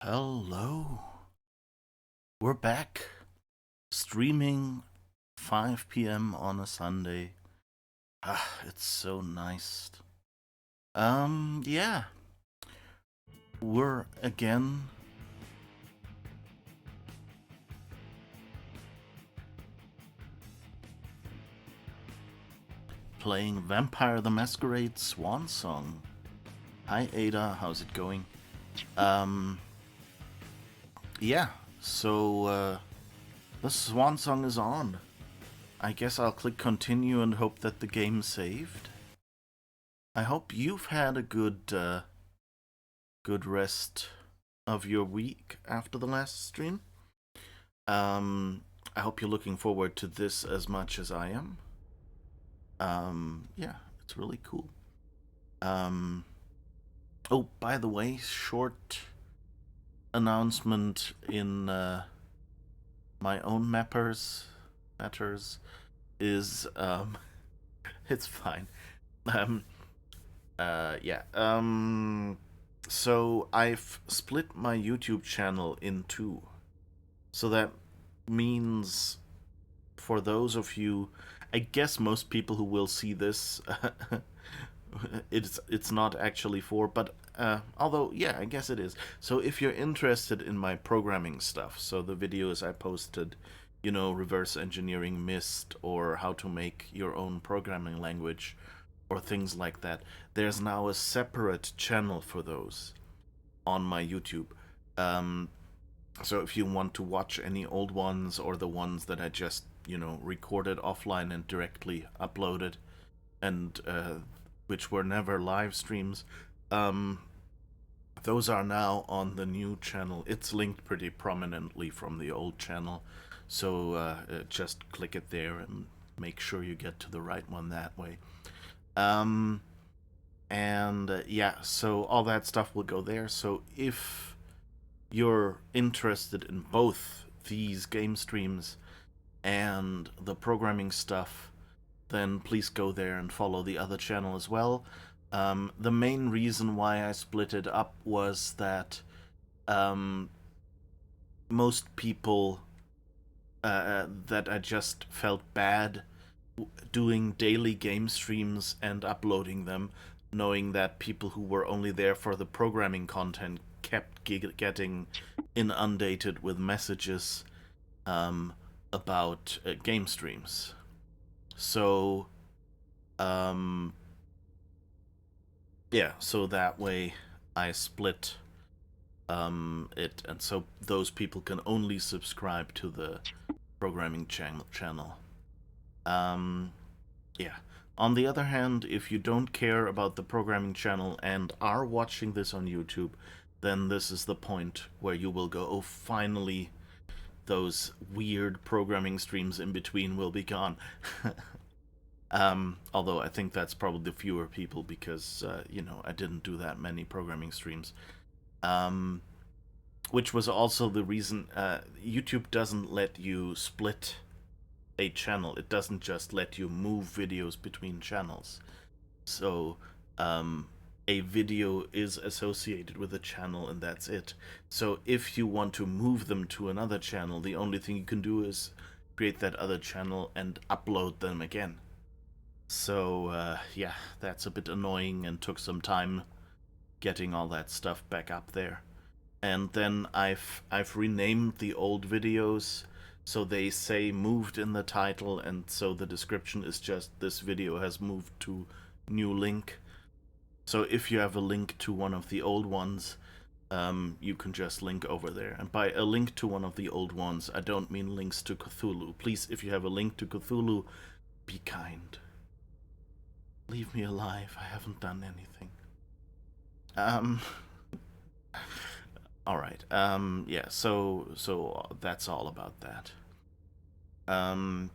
Hello. We're back streaming 5 p.m. on a Sunday. It's so nice. Yeah. We're again playing Vampire the Masquerade Swansong. Hi Ada, how's it going? Um yeah. So the Swansong is on. I guess I'll click continue and hope that the game saved. I hope you've had a good rest of your week after the last stream. I hope you're looking forward to this as much as I am. Yeah, it's really cool. Um, oh, by the way, short announcement in my own matters is it's fine. Um, yeah. So I've split my YouTube channel in two. So that means for those of you, I guess most people who will see this, it's not actually for, but although yeah, I guess it is. So if you're interested in my programming stuff, so the videos I posted, reverse engineering Mist or how to make your own programming language or things like that, there's now a separate channel for those on my YouTube. Um, so if you want to watch any old ones or the ones that I just, recorded offline and directly uploaded, and which were never live streams, um, those are now on the new channel. It's linked pretty prominently from the old channel, so just click it there and make sure you get to the right one that way. Um, and yeah, so all that stuff will go there. So if you're interested in both these game streams and the programming stuff, then please go there and follow the other channel as well. The main reason why I split it up was that um, most people that I just felt bad doing daily game streams and uploading them, knowing that people who were only there for the programming content kept getting inundated with messages um, about game streams. So, um, yeah, so that way I split it, and so those people can only subscribe to the programming channel. Um, yeah. On the other hand, if you don't care about the programming channel and are watching this on YouTube, then this is the point where you will go, oh, finally, those weird programming streams in between will be gone. Although I think that's probably fewer people because, I didn't do that many programming streams. Which was also the reason YouTube doesn't let you split a channel. It doesn't just let you move videos between channels. So, a video is associated with a channel and that's it. So if you want to move them to another channel, the only thing you can do is create that other channel and upload them again. So, yeah, that's a bit annoying and took some time getting all that stuff back up there. And then I've renamed the old videos so they say moved in the title, and so the description is just this video has moved to new link. So if you have a link to one of the old ones, you can just link over there. And by a link to one of the old ones, I don't mean links to Cthulhu. Please, if you have a link to Cthulhu, be kind. Leave me alive. I haven't done anything. Um. All right. Yeah. So that's all about that. Um.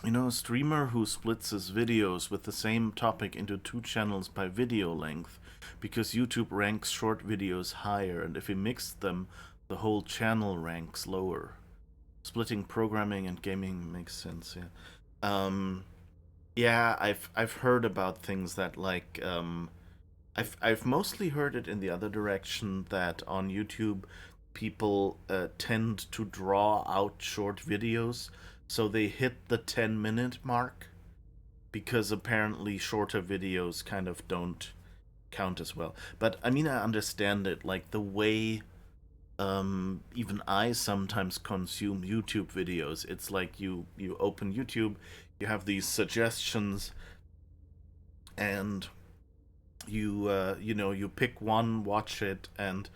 A streamer who splits his videos with the same topic into two channels by video length, because YouTube ranks short videos higher, and if he mixed them, the whole channel ranks lower. Splitting programming and gaming makes sense. Yeah. Yeah. I've heard about things that like I've mostly heard it in the other direction, that on YouTube people tend to draw out short videos, so they hit the 10-minute mark because apparently shorter videos kind of don't count as well. But I mean, I understand it. Like the way even I sometimes consume YouTube videos. It's like you open YouTube, you have these suggestions, and you pick one, watch it, and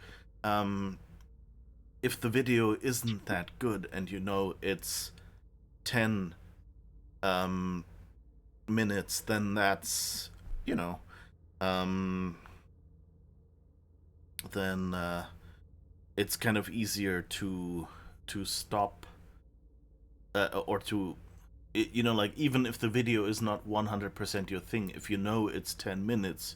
um, if the video isn't that good, and you know it's 10 minutes, then that's you know um, then it's kind of easier to stop or to like even if the video is not 100% your thing, if you know it's 10 minutes,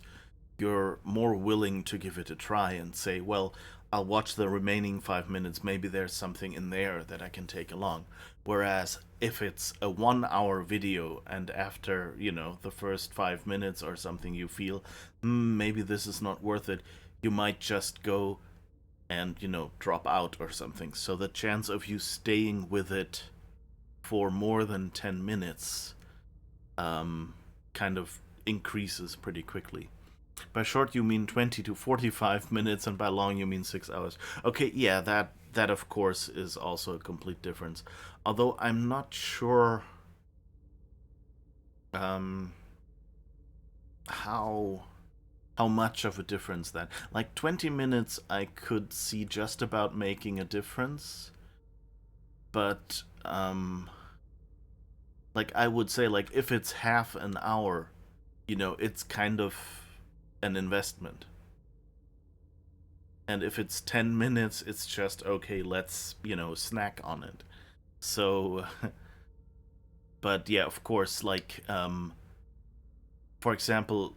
you're more willing to give it a try and say, well, I'll watch the remaining 5 minutes. Maybe there's something in there that I can take along. Whereas if it's a 1 hour video and after, the first 5 minutes or something, you feel, maybe this is not worth it, you might just go and, drop out or something. So the chance of you staying with it for more than 10 minutes kind of increases pretty quickly. By short, you mean 20 to 45 minutes, and by long, you mean 6 hours. Okay, yeah, that of course is also a complete difference. Although I'm not sure um, how how much of a difference that. Like 20 minutes, I could see just about making a difference, but like I would say, like if it's half an hour, it's kind of an investment. And if it's 10 minutes, it's just okay, let's, snack on it. So, but yeah, of course, like, for example,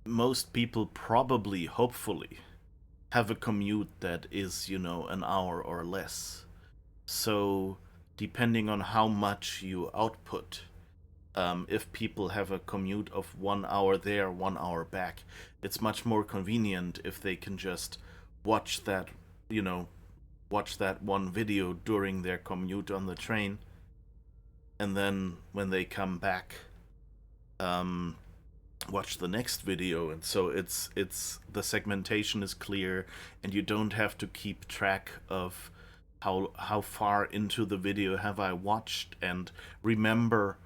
most people probably, hopefully, have a commute that is, an hour or less. So, depending on how much you output, if people have a commute of 1 hour there, 1 hour back, it's much more convenient if they can just watch that, you know, watch that one video during their commute on the train, and then when they come back, um, watch the next video. And so it's the segmentation is clear, and you don't have to keep track of how far into the video have I watched and remember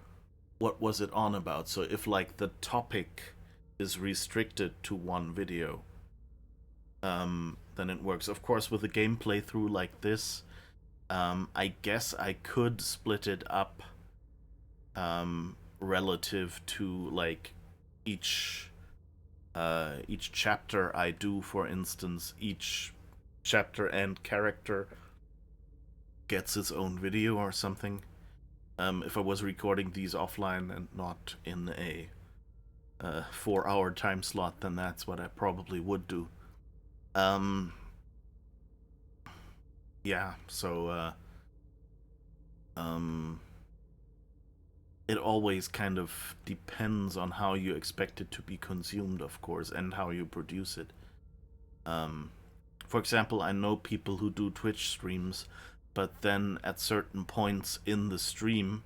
what was it on about. So if like the topic is restricted to one video, then it works. Of course, with a game playthrough like this, I guess I could split it up relative to like each each chapter I do. For instance, each chapter and character gets its own video or something. If I was recording these offline and not in a 4 hour time slot, then that's what I probably would do. Yeah, so it always kind of depends on how you expect it to be consumed, of course, and how you produce it. For example, I know people who do Twitch streams, but then at certain points in the stream,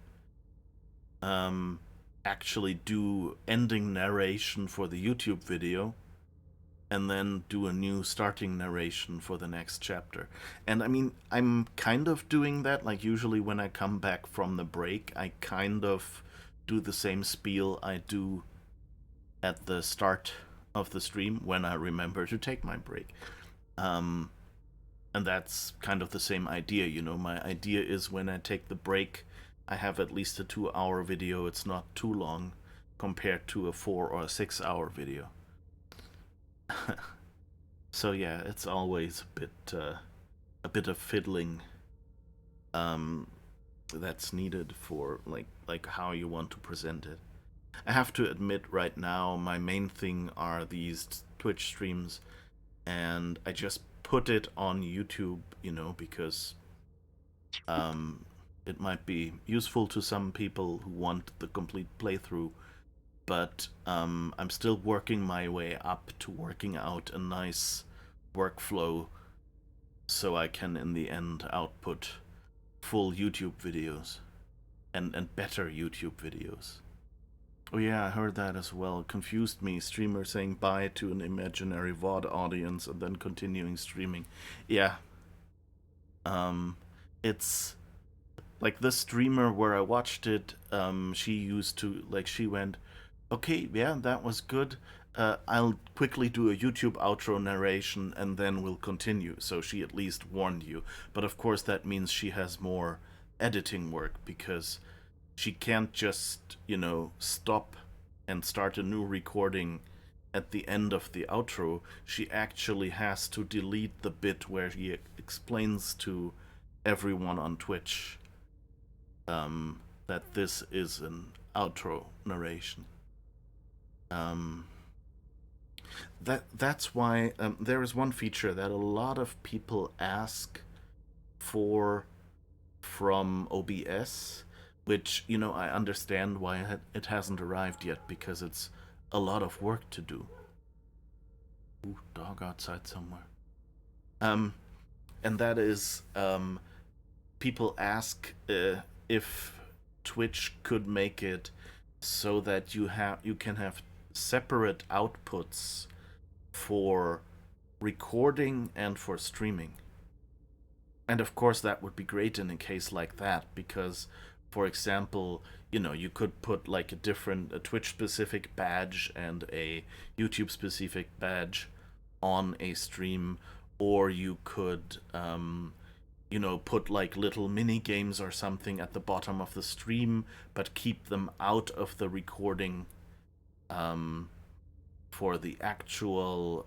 actually do ending narration for the YouTube video, and then do a new starting narration for the next chapter. And I mean, I'm kind of doing that. Like, usually when I come back from the break, I kind of do the same spiel I do at the start of the stream when I remember to take my break. And that's kind of the same idea, My idea is when I take the break, I have at least a 2 hour video. It's not too long compared to a 4 or 6 hour video. So yeah, it's always a bit of fiddling that's needed for like how you want to present it. I have to admit, right now my main thing are these Twitch streams, and I just put it on YouTube, because it might be useful to some people who want the complete playthrough. but I'm still working my way up to working out a nice workflow so I can in the end output full YouTube videos and better YouTube videos. Oh yeah, I heard that as well. It confused me. Streamer saying bye to an imaginary VOD audience and then continuing streaming. Yeah. It's like the streamer where I watched it, she used to like she went, okay, yeah, that was good. I'll quickly do a YouTube outro narration and then we'll continue. So she at least warned you. But of course, that means she has more editing work because she can't just, stop and start a new recording at the end of the outro. She actually has to delete the bit where he explains to everyone on Twitch that this is an outro narration. That's why there is one feature that a lot of people ask for from OBS, which I understand why it hasn't arrived yet because it's a lot of work to do. Ooh, dog outside somewhere. And that is people ask if Twitch could make it so that you can have separate outputs for recording and for streaming. And of course that would be great in a case like that because, for example, you could put like a Twitch specific badge and a YouTube specific badge on a stream, or you could put like little mini games or something at the bottom of the stream, but keep them out of the recording for the actual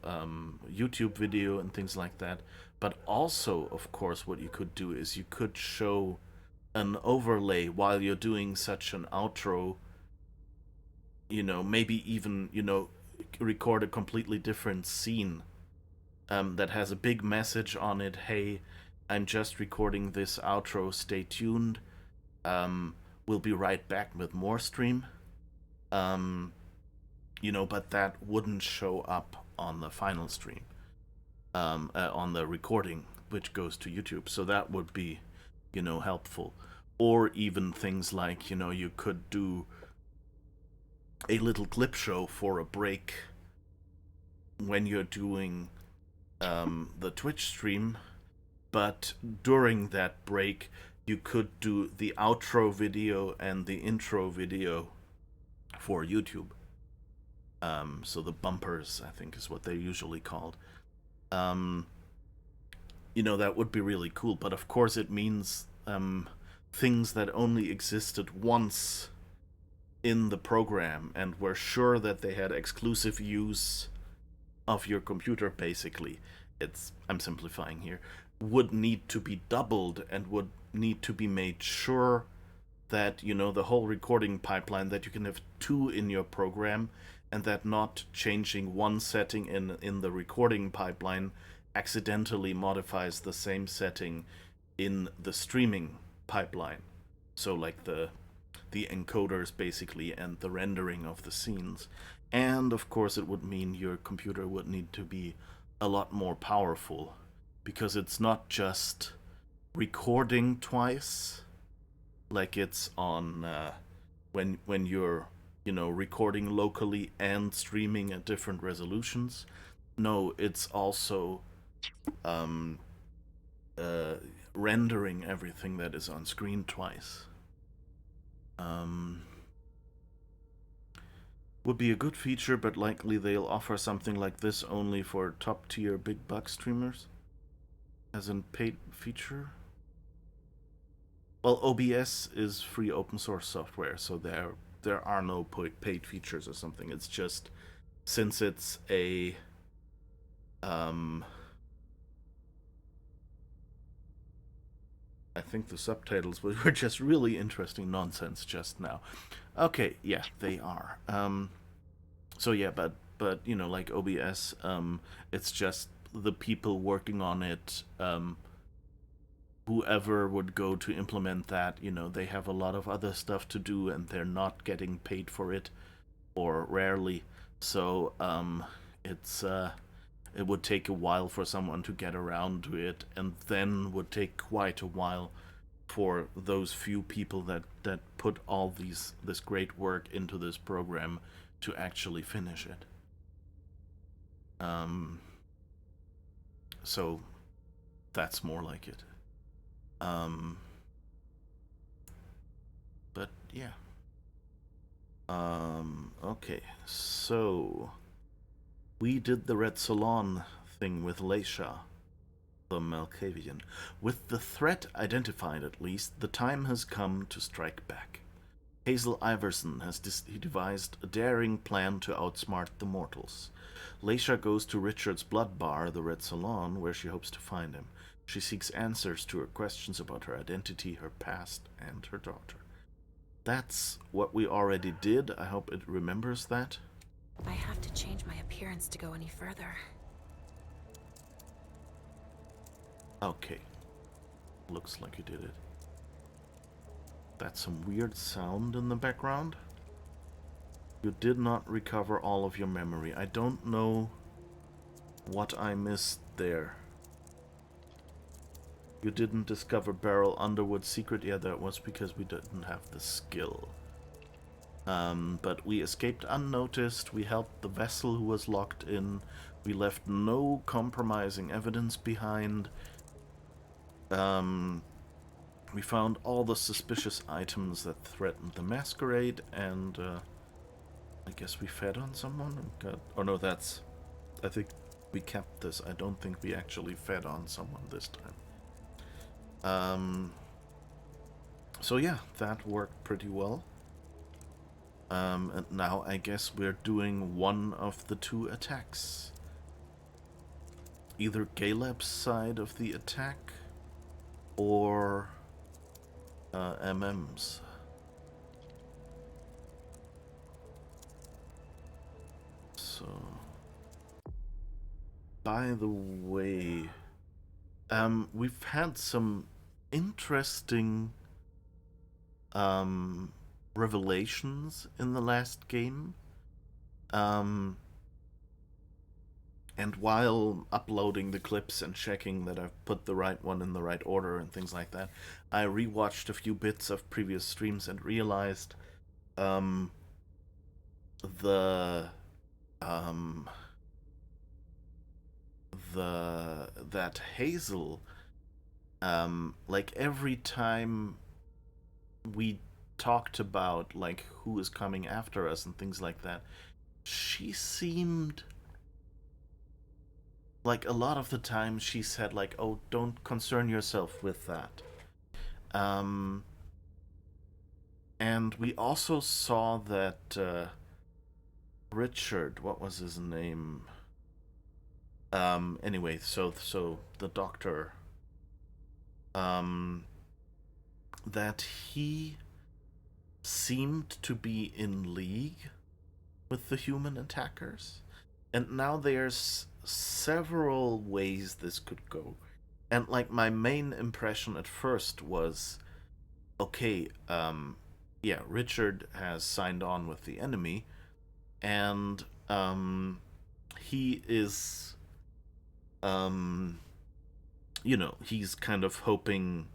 YouTube video and things like that. But also, of course, what you could do is you could show an overlay while you're doing such an outro. Maybe even record a completely different scene that has a big message on it. Hey, I'm just recording this outro. Stay tuned. We'll be right back with more stream. But that wouldn't show up on the final stream, on the recording, which goes to YouTube. So that would be, helpful. Or even things like, you could do a little clip show for a break when you're doing the Twitch stream, but during that break, you could do the outro video and the intro video for YouTube. So the bumpers, I think, is what they're usually called. That would be really cool. But of course, it means things that only existed once in the program and were sure that they had exclusive use of your computer, basically. I'm simplifying here. Would need to be doubled and would need to be made sure that, the whole recording pipeline, that you can have two in your program, and that not changing one setting in the recording pipeline accidentally modifies the same setting in the streaming pipeline. So like the encoders basically and the rendering of the scenes. And of course it would mean your computer would need to be a lot more powerful because it's not just recording twice like it's on when you're recording locally and streaming at different resolutions. No, it's also rendering everything that is on screen twice. Would be a good feature, but likely they'll offer something like this only for top tier big buck streamers as a paid feature. Well, OBS is free open source software, so there are no paid features or something. It's just, since it's a I think the subtitles were just really interesting nonsense just now. Okay, yeah, they are. So yeah, but like OBS, it's just the people working on it. Whoever would go to implement that, they have a lot of other stuff to do, and they're not getting paid for it, or rarely. So it would take a while for someone to get around to it, and then would take quite a while for those few people that put all this great work into this program to actually finish it. So that's more like it. But yeah. Okay, so we did the Red Salon thing with Leisha, the Malkavian. With the threat identified at least, the time has come to strike back. Hazel Iverson has devised a daring plan to outsmart the mortals. Leisha goes to Richard's blood bar, the Red Salon, where she hopes to find him. She seeks answers to her questions about her identity, her past, and her daughter. That's what we already did. I hope it remembers that. I have to change my appearance to go any further. Okay. Looks like you did it. That's some weird sound in the background. You did not recover all of your memory. I don't know what I missed there. You didn't discover Beryl Underwood's secret. Yeah, that was because we didn't have the skill. But we escaped unnoticed. We helped the vessel who was locked in. We left no compromising evidence behind. We found all the suspicious items that threatened the masquerade, and I guess we fed on someone. Oh no, that's... I think we kept this. I don't think we actually fed on someone this time. So yeah, that worked pretty well. And now I guess we're doing one of the two attacks. Either Galeb's side of the attack or Emem's. So, by the way, we've had some interesting revelations in the last game. And while uploading the clips and checking that I've put the right one in the right order and things like that, I rewatched a few bits of previous streams and realized that Hazel, like every time we talked about like who is coming after us and things like that, she seemed like a lot of the time she said like, oh, don't concern yourself with that. And we also saw that Richard, what was his name? Anyway, so the doctor, that he seemed to be in league with the human attackers. And now there's several ways this could go. And like my main impression at first was, okay, yeah, Richard has signed on with the enemy, and he is, you know, he's kind of hoping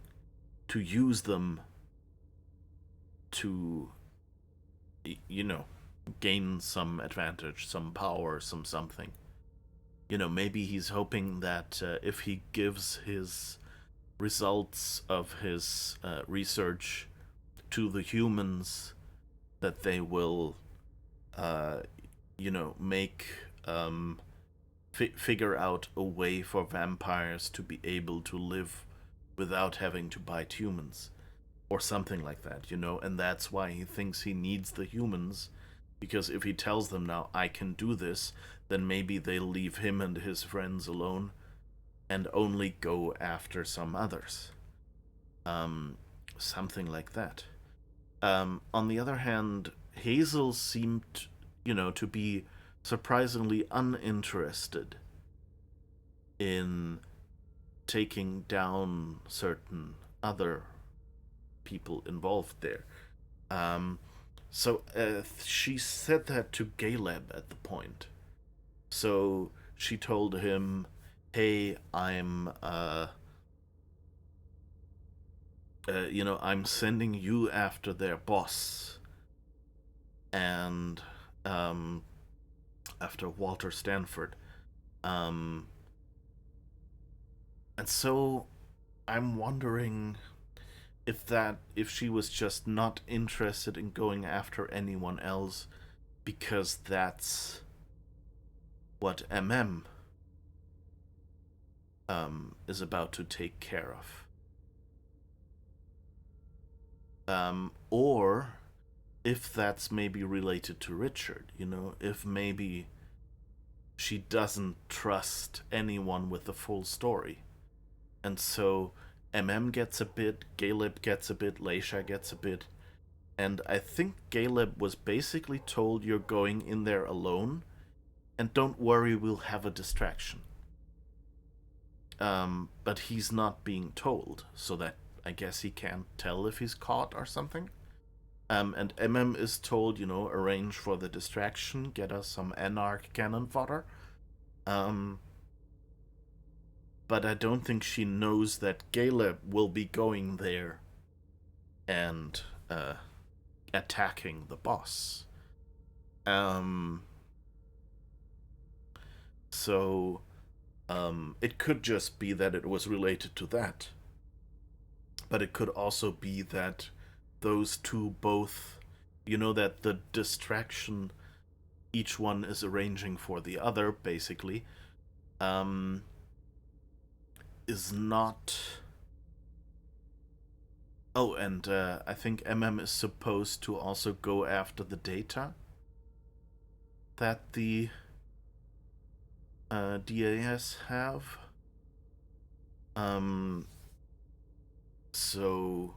to use them to, you know, gain some advantage, some power, some something. You know, maybe he's hoping that if he gives his results of his research to the humans, that they will, you know, make figure out a way for vampires to be able to live without having to bite humans, or something like that, you know. And that's why he thinks he needs the humans, because if he tells them now, I can do this, then maybe they'll leave him and his friends alone and only go after some others. Something like that. On the other hand, Hazel seemed, you know, to be surprisingly uninterested in taking down certain other people involved there. So she said that to Caleb at the point. So she told him, "Hey, I'm sending you after their boss, and um, after Walter Stanford, um, and so I'm wondering if she was just not interested in going after anyone else because that's what Emem is about to take care of. Or if that's maybe related to Richard, if maybe she doesn't trust anyone with the full story. And so MM gets a bit, Caleb gets a bit, Leisha gets a bit. And I think Caleb was basically told, you're going in there alone, and don't worry, we'll have a distraction. But he's not being told, so that I guess he can't tell if he's caught or something. And Emem is told, arrange for the distraction, get us some anarch cannon fodder. But I don't think she knows that Caleb will be going there and attacking the boss. So it could just be that it was related to that. But it could also be that those two both, that the distraction each one is arranging for the other, basically, is not. Oh, and I think MM is supposed to also go after the data that the DAS have. So,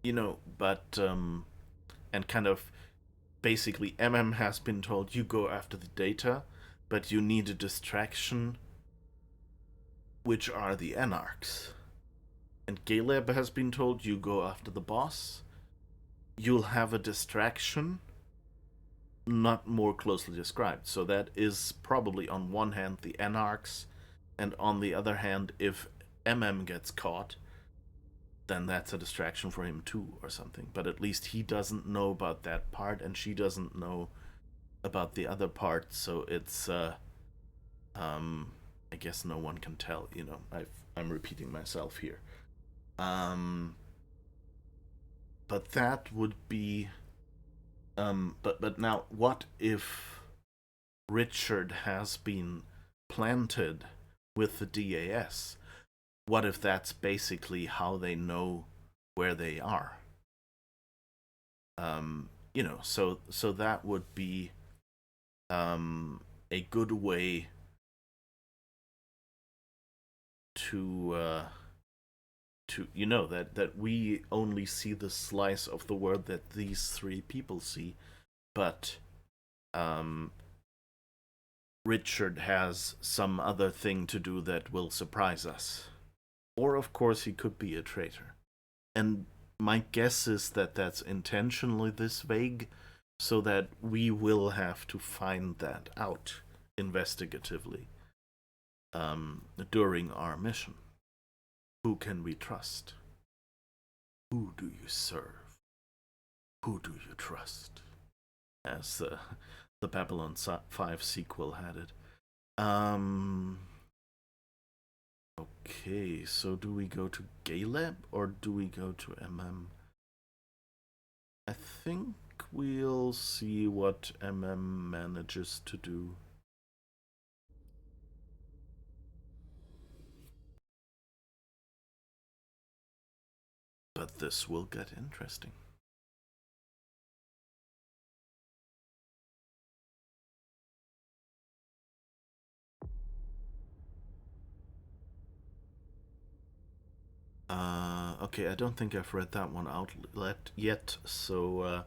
and kind of basically, MM has been told, you go after the data, but you need a distraction, which are the anarchs. And Caleb has been told, you go after the boss, you'll have a distraction, not more closely described. So that is probably on one hand the anarchs, and on the other hand, if MM gets caught, then that's a distraction for him too, or something. But at least he doesn't know about that part, and she doesn't know about the other part. So it's, I guess no one can tell. I'm repeating myself here. But that would be. But now, what if Richard has been planted with the DAS? What if that's basically how they know where they are? So that would be a good way to that we only see the slice of the world that these three people see, but Richard has some other thing to do that will surprise us. Or, of course, he could be a traitor. And my guess is that that's intentionally this vague, so that we will have to find that out investigatively during our mission. Who can we trust? Who do you serve? Who do you trust? As the Babylon 5 sequel had it. Okay, so do we go to Caleb or do we go to MM? I think we'll see what MM manages to do. But this will get interesting. Okay, I don't think I've read that one out yet, so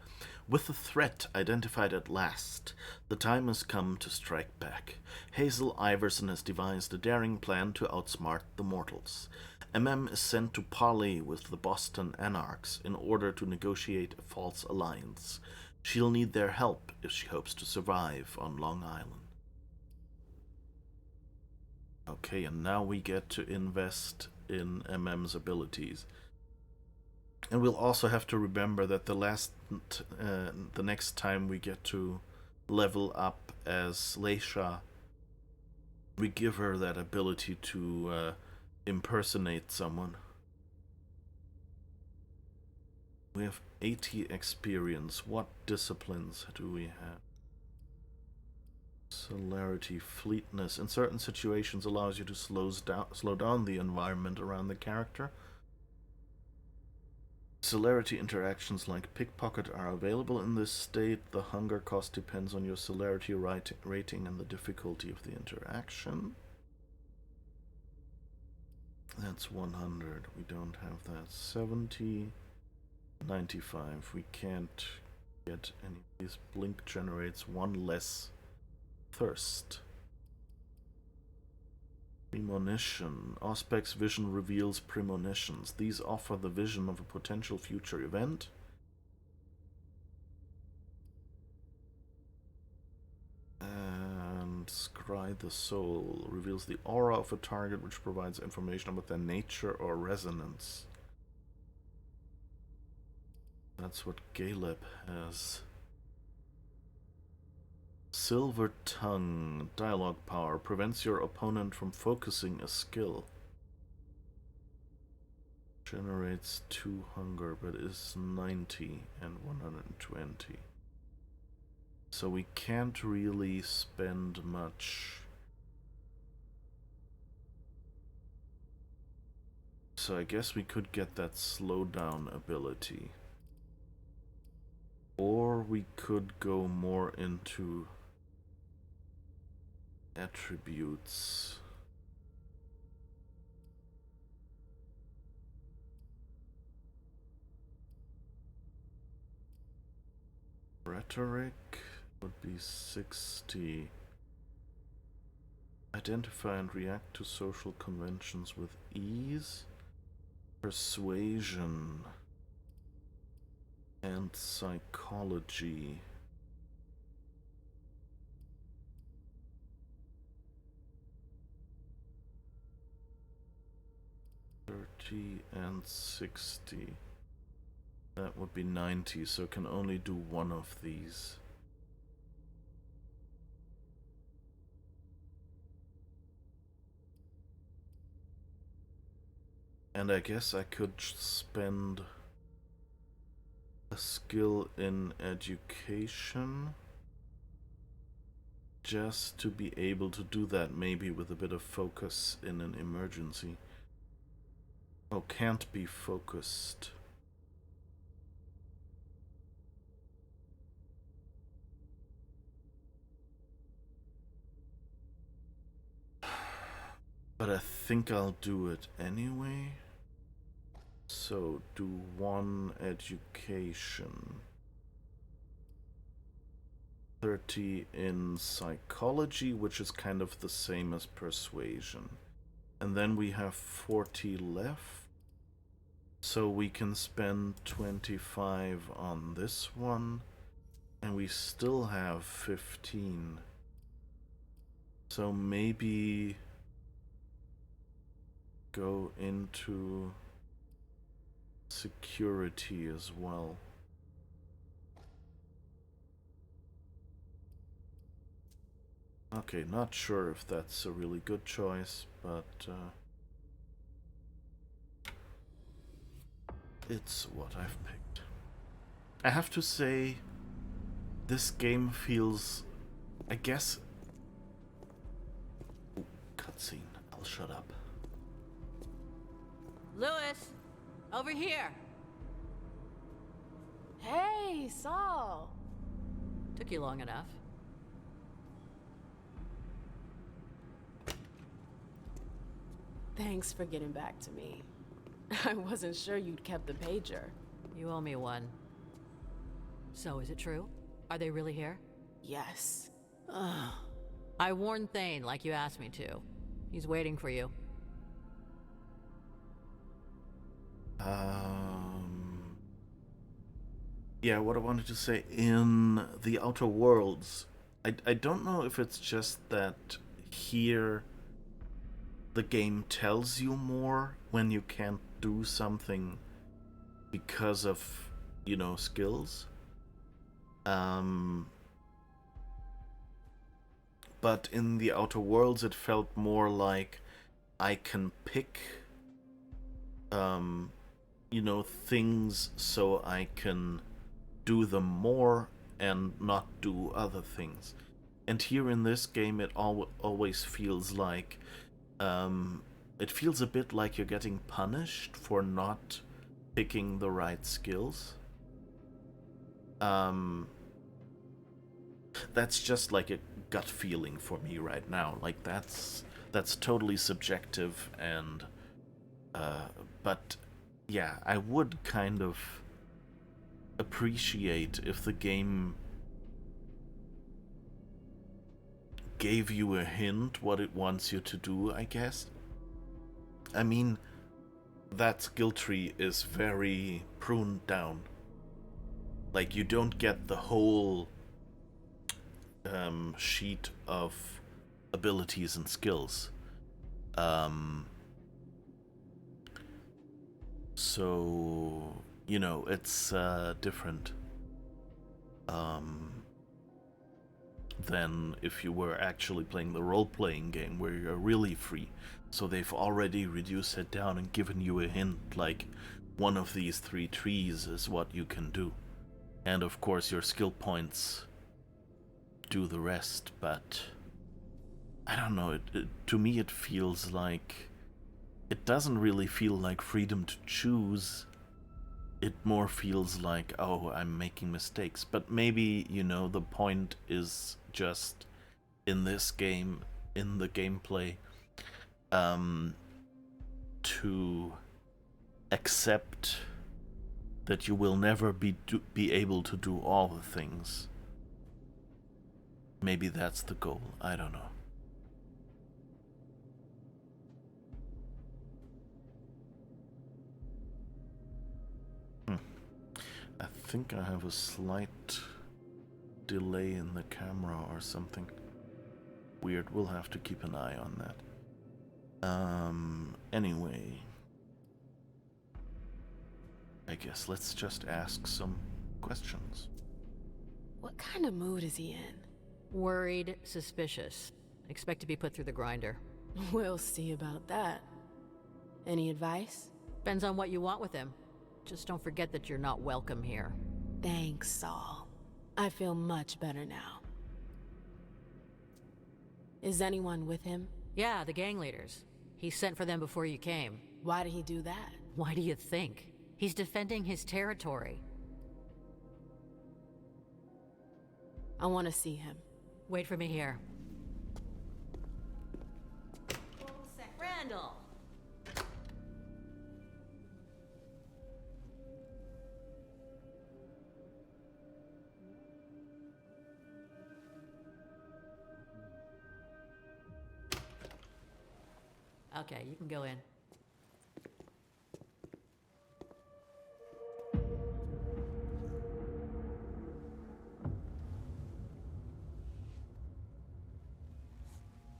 with the threat identified at last, the time has come to strike back. Hazel Iverson has devised a daring plan to outsmart the mortals. MM is sent to parley with the Boston Anarchs in order to negotiate a false alliance. She'll need their help if she hopes to survive on Long Island. Okay, and now we get to invest in Emem's abilities. And we'll also have to remember that the next time we get to level up as Leisha, we give her that ability to impersonate someone. We have 80 experience. What disciplines do we have? Celerity, fleetness. In certain situations allows you to slow down the environment around the character. Celerity interactions like pickpocket are available in this state. The hunger cost depends on your celerity rating and the difficulty of the interaction. That's 100. We don't have that. 70. 95. We can't get any of these. Blink generates one less thirst. Premonition. Auspec's vision reveals premonitions. These offer the vision of a potential future event. And Scry the Soul reveals the aura of a target, which provides information about their nature or resonance. That's what Galeb has. Silver Tongue. Dialogue power. Prevents your opponent from focusing a skill. Generates 2 hunger, but is 90 and 120. So we can't really spend much. So I guess we could get that slowdown ability. Or we could go more into attributes. Rhetoric would be 60. Identify and react to social conventions with ease. Persuasion and psychology. And 60. That would be 90, so can only do one of these. And I guess I could spend a skill in education just to be able to do that, maybe with a bit of focus in an emergency. Oh, can't be focused. But I think I'll do it anyway. So, do 1 education. 30 in psychology, which is kind of the same as persuasion. And then we have 40 left. So we can spend 25 on this one. And we still have 15. So maybe go into security as well. Okay, not sure if that's a really good choice, but it's what I've picked. I have to say, this game feels, I guess... Ooh, cutscene. I'll shut up. Lewis, over here. Hey, Saul. Took you long enough. Thanks for getting back to me. I wasn't sure you'd kept the pager. You owe me one. So, is it true? Are they really here? Yes. I warned Thane like you asked me to. He's waiting for you. Yeah, what I wanted to say in the Outer Worlds, I don't know if it's just that here the game tells you more when you can't do something because of, skills. Um, but in the Outer Worlds, it felt more like I can pick, um, things so I can do them more and not do other things. And here in this game, it always feels like, it feels a bit like you're getting punished for not picking the right skills. That's just like a gut feeling for me right now. Like that's totally subjective, and but yeah, I would kind of appreciate if the game gave you a hint what it wants you to do, I guess. I mean, that skill tree is very pruned down. Like, you don't get the whole sheet of abilities and skills. So, it's different than if you were actually playing the role-playing game where you're really free. So they've already reduced it down and given you a hint, like, one of these 3 trees is what you can do. And of course your skill points do the rest, but I don't know, to me it feels like, it doesn't really feel like freedom to choose. It more feels like, oh, I'm making mistakes. But maybe, the point is just in this game, in the gameplay, to accept that you will never be able to do all the things. Maybe that's the goal. I don't know. I think I have a slight delay in the camera or something. Weird, we'll have to keep an eye on that. Anyway, I guess let's just ask some questions. What kind of mood is he in? Worried, suspicious. Expect to be put through the grinder. We'll see about that. Any advice? Depends on what you want with him. Just don't forget that you're not welcome here. Thanks, Saul. I feel much better now. Is anyone with him? Yeah, the gang leaders. He sent for them before you came. Why did he do that? Why do you think? He's defending his territory. I want to see him. Wait for me here. Randall! Okay, you can go in.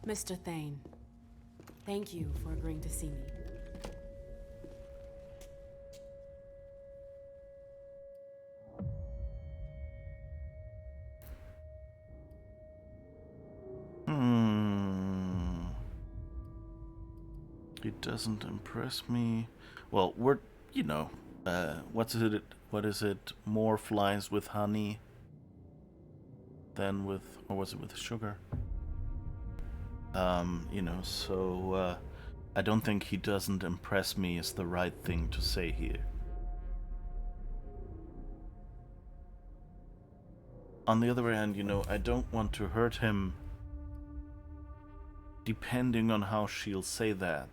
Mr. Thane, thank you for agreeing to see me. It doesn't impress me. Well, we're, what is it? More flies with honey than with, or was it with sugar? So I don't think he doesn't impress me is the right thing to say here. On the other hand, I don't want to hurt him depending on how she'll say that.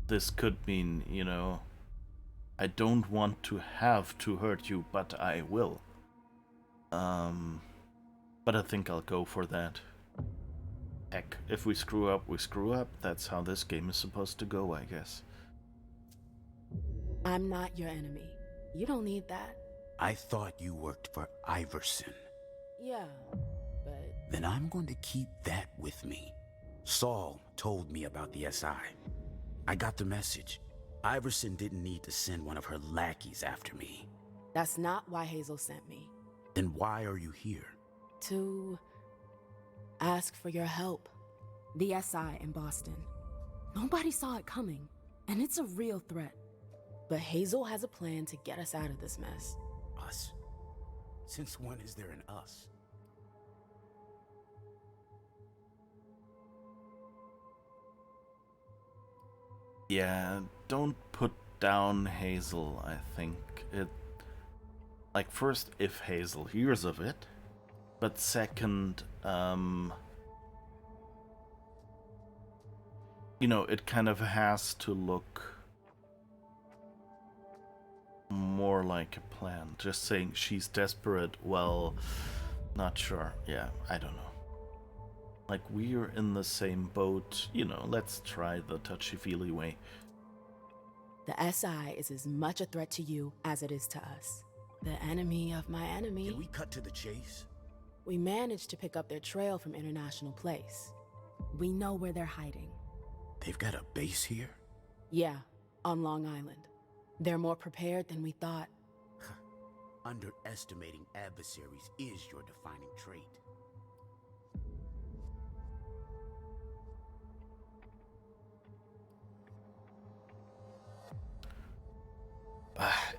This could mean, I don't want to have to hurt you, but I will. But I think I'll go for that. Heck, if we screw up, we screw up. That's how this game is supposed to go, I guess. I'm not your enemy. You don't need that. I thought you worked for Iverson. Yeah, but Then I'm going to keep that with me. Saul told me about the SI. I got the message. Iverson didn't need to send one of her lackeys after me. that's not why Hazel sent me. Then why are you here? To ask for your help. The SI in Boston. Nobody saw it coming, and it's a real threat. But Hazel has a plan to get us out of this mess. Us? Since when is there an us? Yeah, don't put down Hazel, I think. Like, first, if Hazel hears of it, but second, you know, it kind of has to look more like a plan. Just saying she's desperate, well, not sure. Yeah, I don't know. Like, we're in the same boat, you know, let's try the touchy-feely way. The SI is as much a threat to you as it is to us. The enemy of my enemy. Can we cut to the chase? We managed to pick up their trail from International Place. We know where they're hiding. They've got a base here? Yeah, on Long Island. They're more prepared than we thought. Underestimating adversaries is your defining trait.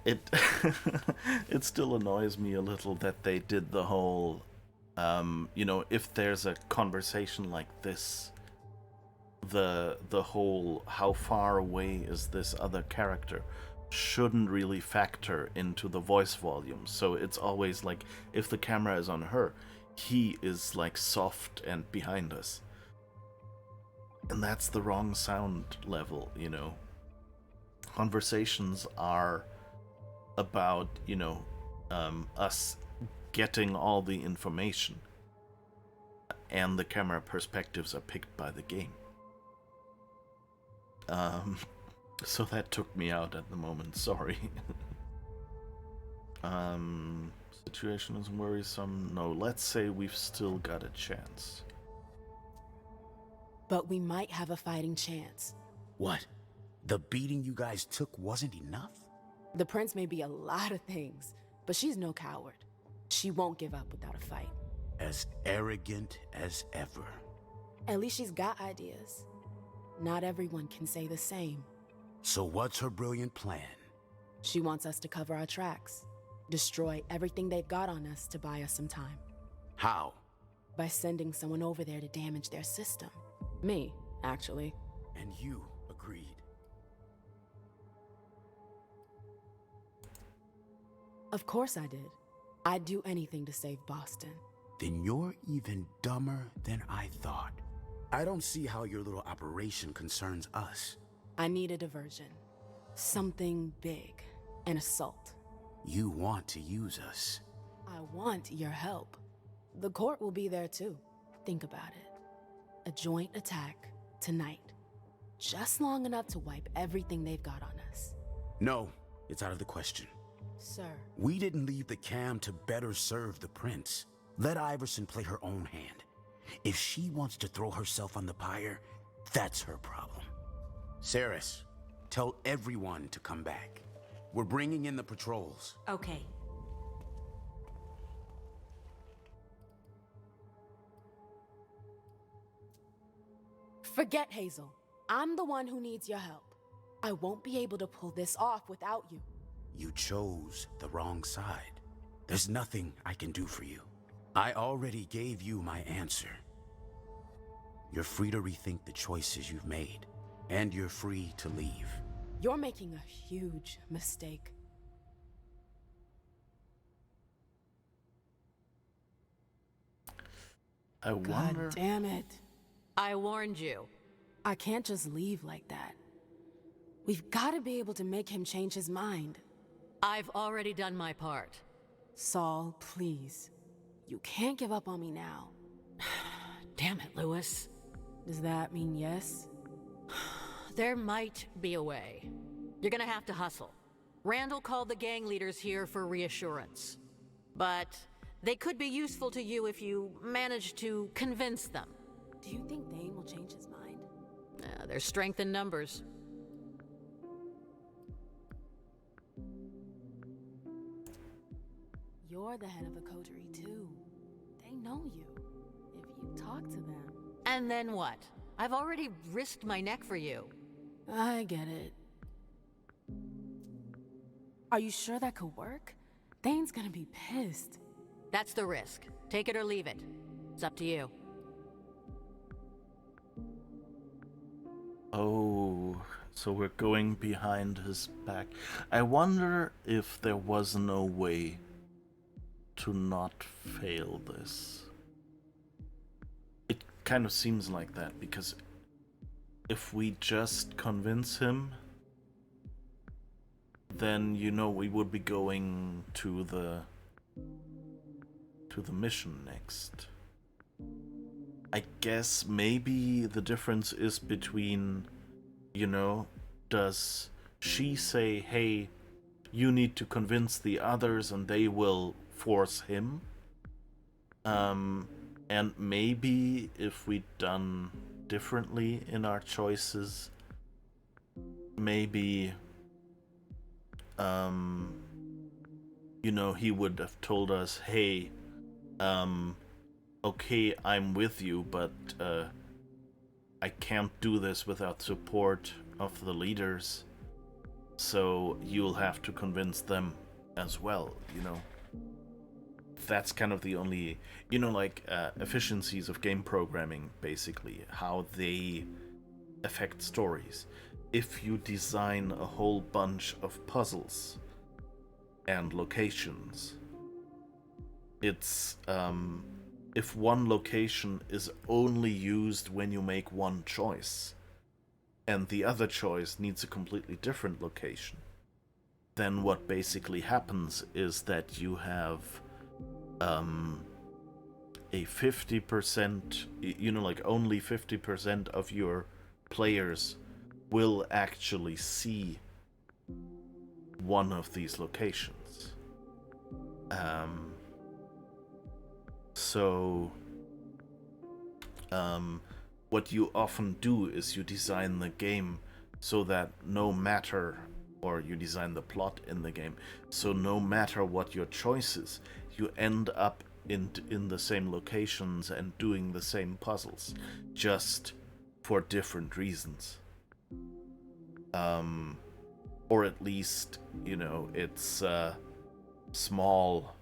It it still annoys me a little that they did the whole, you know, if there's a conversation like this, the whole how far away is this other character shouldn't really factor into the voice volume. So it's always like, if the camera is on her, he is like soft and behind us. And that's the wrong sound level, you know. Conversations are about, you know, us getting all the information, and the camera perspectives are picked by the game. So that took me out at the moment, sorry. Situation is worrisome. No, let's say we've still got a chance. But we might have a fighting chance. What? The beating you guys took wasn't enough? The prince may be a lot of things, but she's no coward. She won't give up without a fight. As arrogant as ever. At least she's got ideas. Not everyone can say the same. So what's her brilliant plan? She wants us to cover our tracks. Destroy everything they've got on us to buy us some time. How? By sending someone over there to damage their system. Me, actually. And you agreed. Of course I did. I'd do anything to save Boston. Then you're even dumber than I thought. I don't see how your little operation concerns us. I need a diversion. Something big. An assault. You want to use us. I want your help. The court will be there too. Think about it. A joint attack tonight. Just long enough to wipe everything they've got on us. No, it's out of the question. Sir. We didn't leave the cam to better serve the prince. Let Iverson play her own hand. If she wants to throw herself on the pyre, that's her problem. Saris, tell everyone to come back. We're bringing in the patrols. Okay. Forget Hazel. I'm the one who needs your help. I won't be able to pull this off without you. You chose the wrong side. There's nothing I can do for you. I already gave you my answer. You're free to rethink the choices you've made, and you're free to leave. You're making a huge mistake. I wonder. God damn it. I warned you. I can't just leave like that. We've got to be able to make him change his mind. I've already done my part. Saul, please. You can't give up on me now. Damn it, Lewis. Does that mean yes? There might be a way. You're gonna have to hustle. Randall called the gang leaders here for reassurance. But they could be useful to you if you manage to convince them. Do you think Thane will change his mind? There's strength in numbers. You're the head of a coterie too. They know you. If you talk to them... And then what? I've already risked my neck for you. I get it. Are you sure that could work? Thane's gonna be pissed. That's the risk. Take it or leave it. It's up to you. Oh, so we're going behind his back. I wonder if there was no way to not fail this. It kind of seems like that, because if we just convince him, then, you know, we would be going to the mission next. I guess maybe the difference is between, you know, does she say, hey, you need to convince the others, and they will force him? And maybe if we'd done differently in our choices, maybe, you know, he would have told us, hey, okay, I'm with you, but I can't do this without support of the leaders, so you'll have to convince them as well, you know. That's kind of the only, you know, like, efficiencies of game programming, basically, how they affect stories. If you design a whole bunch of puzzles and locations, it's, if one location is only used when you make one choice, and the other choice needs a completely different location, then what basically happens is that you have a 50%, you know, like only 50% of your players will actually see one of these locations. So what you often do is you design the game so that no matter, or you design the plot in the game, so no matter what your choices, you end up in the same locations and doing the same puzzles, just for different reasons. Or at least, you know, it's small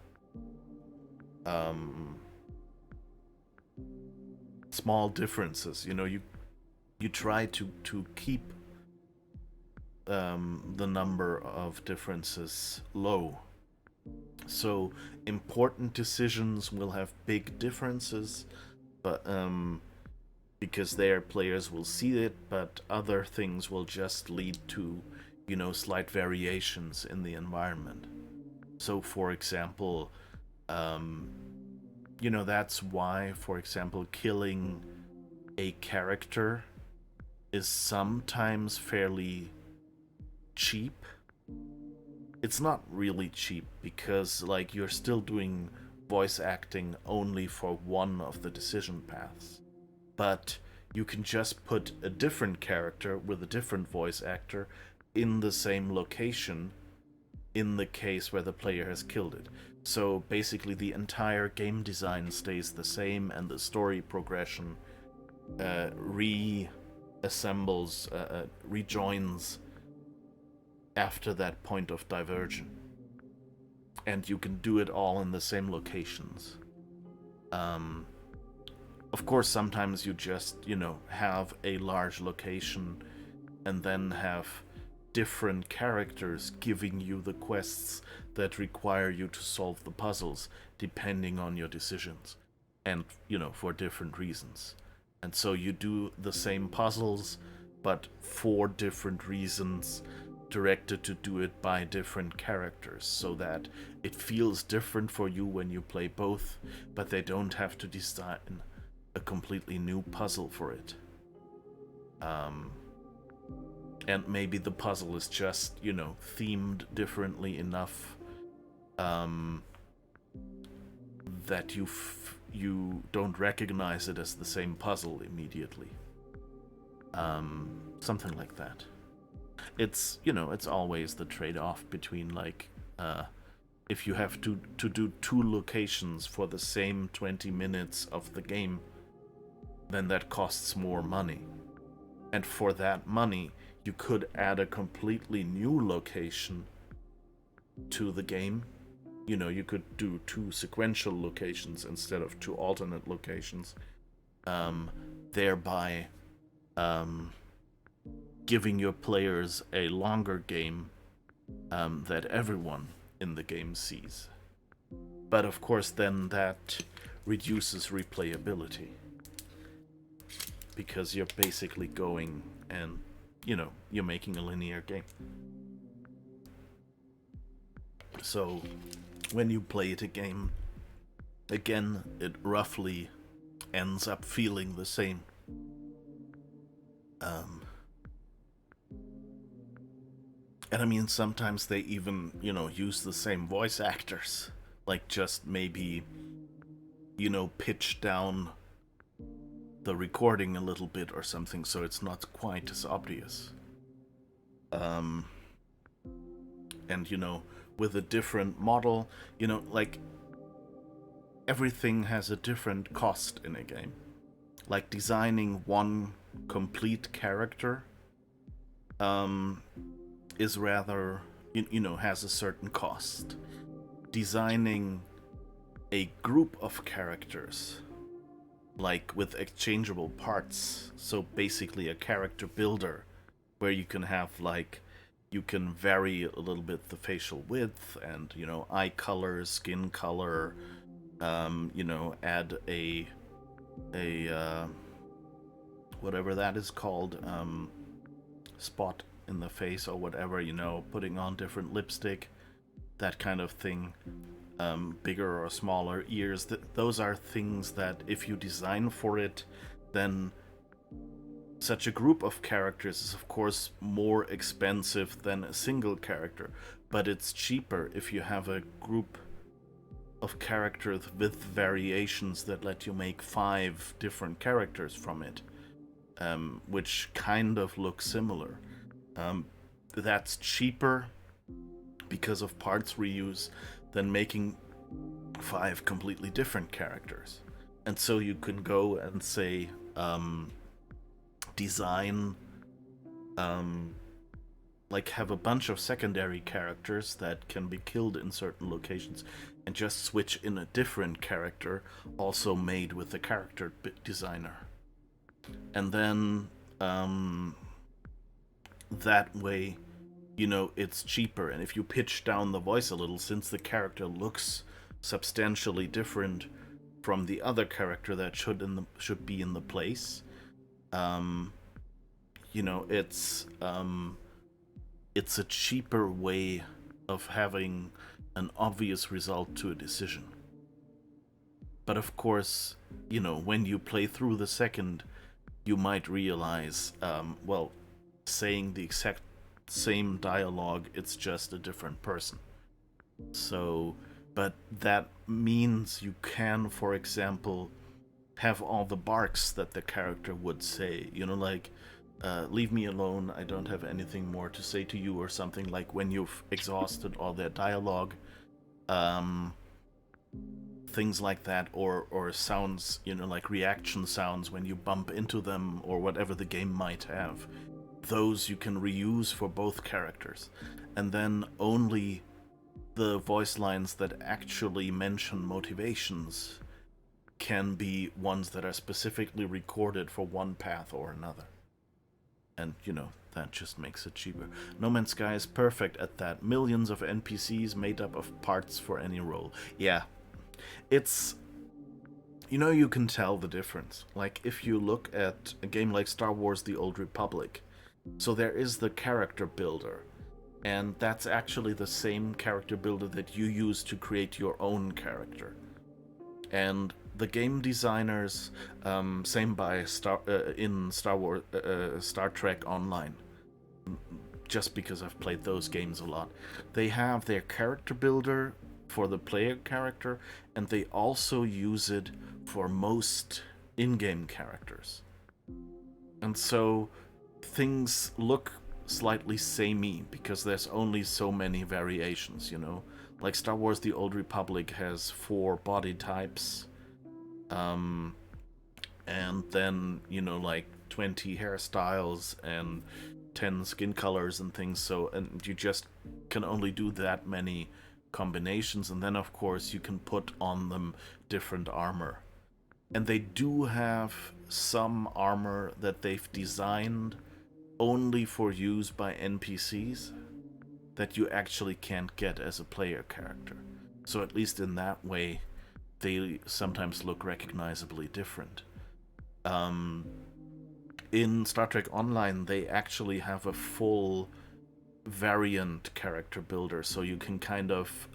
differences. You know, you try to keep the number of differences low. So important decisions will have big differences, but because their players will see it, but other things will just lead to, you know, slight variations in the environment. So, for example, you know, that's why, for example, killing a character is sometimes fairly cheap. It's not really cheap, because, like, you're still doing voice acting only for one of the decision paths. But you can just put a different character with a different voice actor in the same location in the case where the player has killed it. So basically the entire game design stays the same, and the story progression rejoins after that point of diversion. And you can do it all in the same locations. Of course, sometimes you just, you know, have a large location and then have different characters giving you the quests that require you to solve the puzzles, depending on your decisions. And, you know, for different reasons. And so you do the same puzzles, but for different reasons, directed to do it by different characters, so that it feels different for you when you play both, but they don't have to design a completely new puzzle for it. and maybe the puzzle is just, you know, themed differently enough that you don't recognize it as the same puzzle immediately. Something like that. It's, you know, it's always the trade-off between, like, if you have to do 2 locations for the same 20 minutes of the game, then that costs more money. And for that money, you could add a completely new location to the game. You know, you could do 2 sequential locations instead of 2 alternate locations, thereby giving your players a longer game that everyone in the game sees. But of course, then that reduces replayability, because you're basically going and, you know, you're making a linear game. So when you play it again, it roughly ends up feeling the same. And I mean, sometimes they even, you know, use the same voice actors. Like, just maybe, you know, pitch down the recording a little bit or something, so it's not quite as obvious. And, you know, with a different model, you know, like, everything has a different cost in a game. Like, designing one complete character is rather, you know, has a certain cost. Designing a group of characters, like with exchangeable parts, so basically a character builder, where you can have, like, you can vary a little bit the facial width and, you know, eye color, skin color, you know, add a whatever that is called, spot in the face or whatever, you know, putting on different lipstick, that kind of thing, bigger or smaller ears. Those are things that if you design for it, then such a group of characters is of course more expensive than a single character, but it's cheaper if you have a group of characters with variations that let you make 5 different characters from it, which kind of look similar. That's cheaper because of parts reuse than making 5 completely different characters. And so you can go and say, design, like, have a bunch of secondary characters that can be killed in certain locations, and just switch in a different character also made with the character designer. And then that way, you know, it's cheaper. And if you pitch down the voice a little, since the character looks substantially different from the other character that should be in the place, you know, it's a cheaper way of having an obvious result to a decision. But of course, you know, when you play through the second, you might realize, well, saying the exact same dialogue, it's just a different person. So, but that means you can, for example, have all the barks that the character would say, you know, like, leave me alone, I don't have anything more to say to you, or something, like when you've exhausted all their dialogue, things like that, or sounds, you know, like reaction sounds when you bump into them, or whatever the game might have. Those you can reuse for both characters, and then only the voice lines that actually mention motivations can be ones that are specifically recorded for one path or another. And, you know, that just makes it cheaper. No Man's Sky is perfect at that. Millions of NPCs made up of parts for any role. Yeah, it's... You know, you can tell the difference. Like, if you look at a game like Star Wars The Old Republic, so there is the character builder, and that's actually the same character builder that you use to create your own character. And the game designers, same by in Star Trek Online, just because I've played those games a lot. They have their character builder for the player character, and they also use it for most in-game characters. And so things look slightly samey because there's only so many variations, you know? Like Star Wars The Old Republic has 4 body types, and then, you know, like 20 hairstyles and 10 skin colors and things, so, and you just can only do that many combinations, and then of course you can put on them different armor. And they do have some armor that they've designed only for use by NPCs that you actually can't get as a player character. So at least in that way, they sometimes look recognizably different. In Star Trek Online, they actually have a full variant character builder, so you can kind of,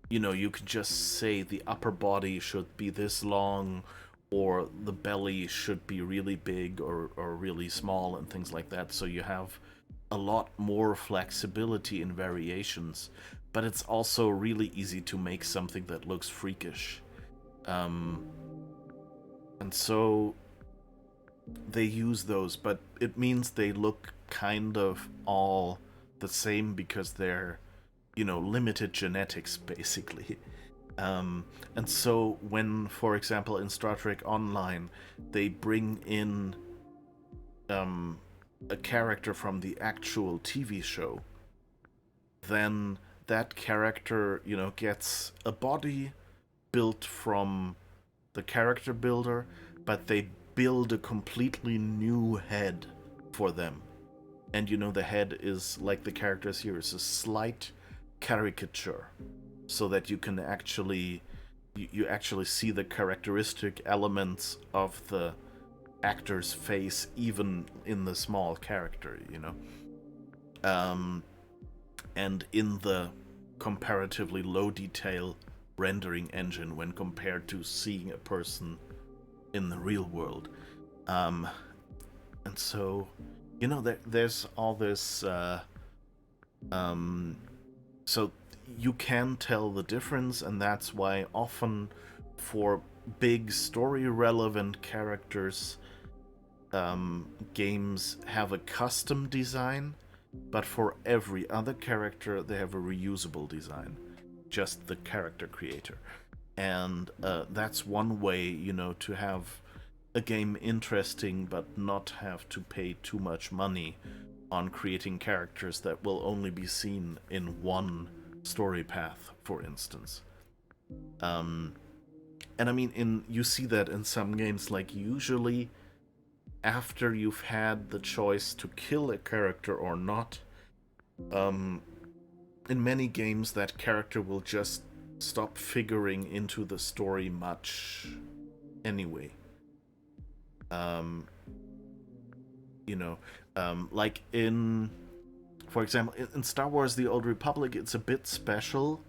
you know, you could just say the upper body should be this long, or the belly should be really big or really small and things like that. So you have a lot more flexibility in variations, but it's also really easy to make something that looks freakish. And so they use those, but it means they look kind of all the same because they're, you know, limited genetics, basically. And so when, for example, in Star Trek Online, they bring in a character from the actual TV show, then that character, you know, gets a body built from the character builder, but they build a completely new head for them. And, you know, the head is, like the characters here, is a slight caricature, so that you can actually you actually see the characteristic elements of the actor's face even in the small character, you know. And in the comparatively low detail rendering engine when compared to seeing a person in the real world. And so, you know, there's all this so you can tell the difference, and that's why often for big story relevant characters, games have a custom design, but for every other character they have a reusable design, just the character creator. And that's one way, you know, to have a game interesting but not have to pay too much money on creating characters that will only be seen in one story path, for instance. And I mean, you see that in some games, like usually after you've had the choice to kill a character or not, in many games that character will just stop figuring into the story much anyway. You know, like in, for example, in Star Wars The Old Republic, it's a bit special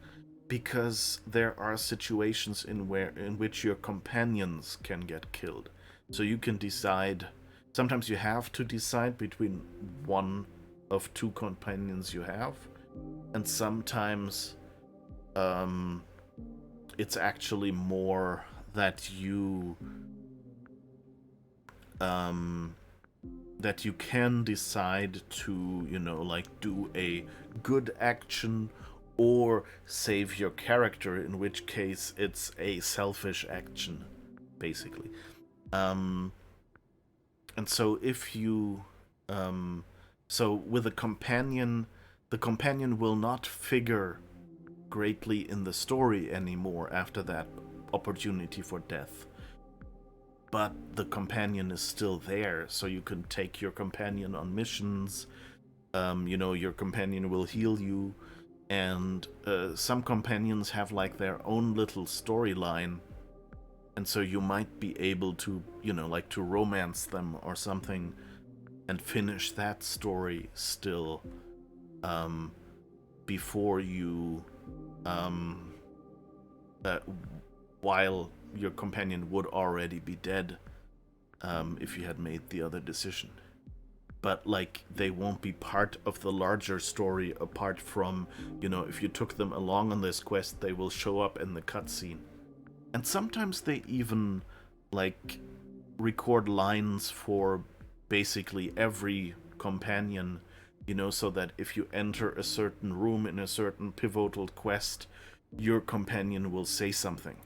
because there are situations in which your companions can get killed. So you can decide, sometimes you have to decide between one of 2 companions you have, and sometimes it's actually more that you can decide to, you know, like do a good action or save your character, in which case it's a selfish action, basically. And so if you so with a companion, the companion will not figure greatly in the story anymore after that opportunity for death. But the companion is still there, so you can take your companion on missions. You know, your companion will heal you, and some companions have like their own little storyline, and so you might be able to, you know, like to romance them or something and finish that story still before you while your companion would already be dead if you had made the other decision. but like they won't be part of the larger story apart from, you know, if you took them along on this quest, they will show up in the cutscene. And sometimes they even like record lines for basically every companion, you know, so that if you enter a certain room in a certain pivotal quest, your companion will say something.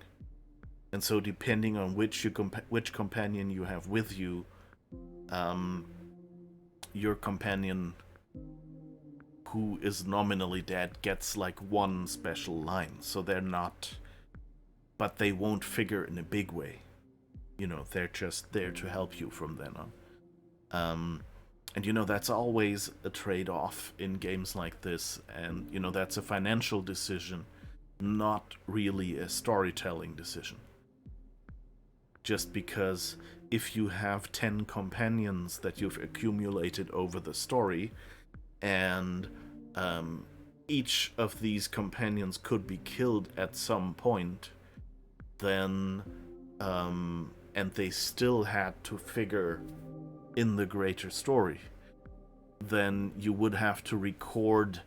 And so depending on which companion you have with you, your companion who is nominally dead gets like one special line. So they're not, but they won't figure in a big way. You know, they're just there to help you from then on. And you know, that's always a trade-off in games like this, and you know, that's a financial decision, not really a storytelling decision. Just because if you have 10 companions that you've accumulated over the story, and each of these companions could be killed at some point, then and they still had to figure in the greater story, then you would have to record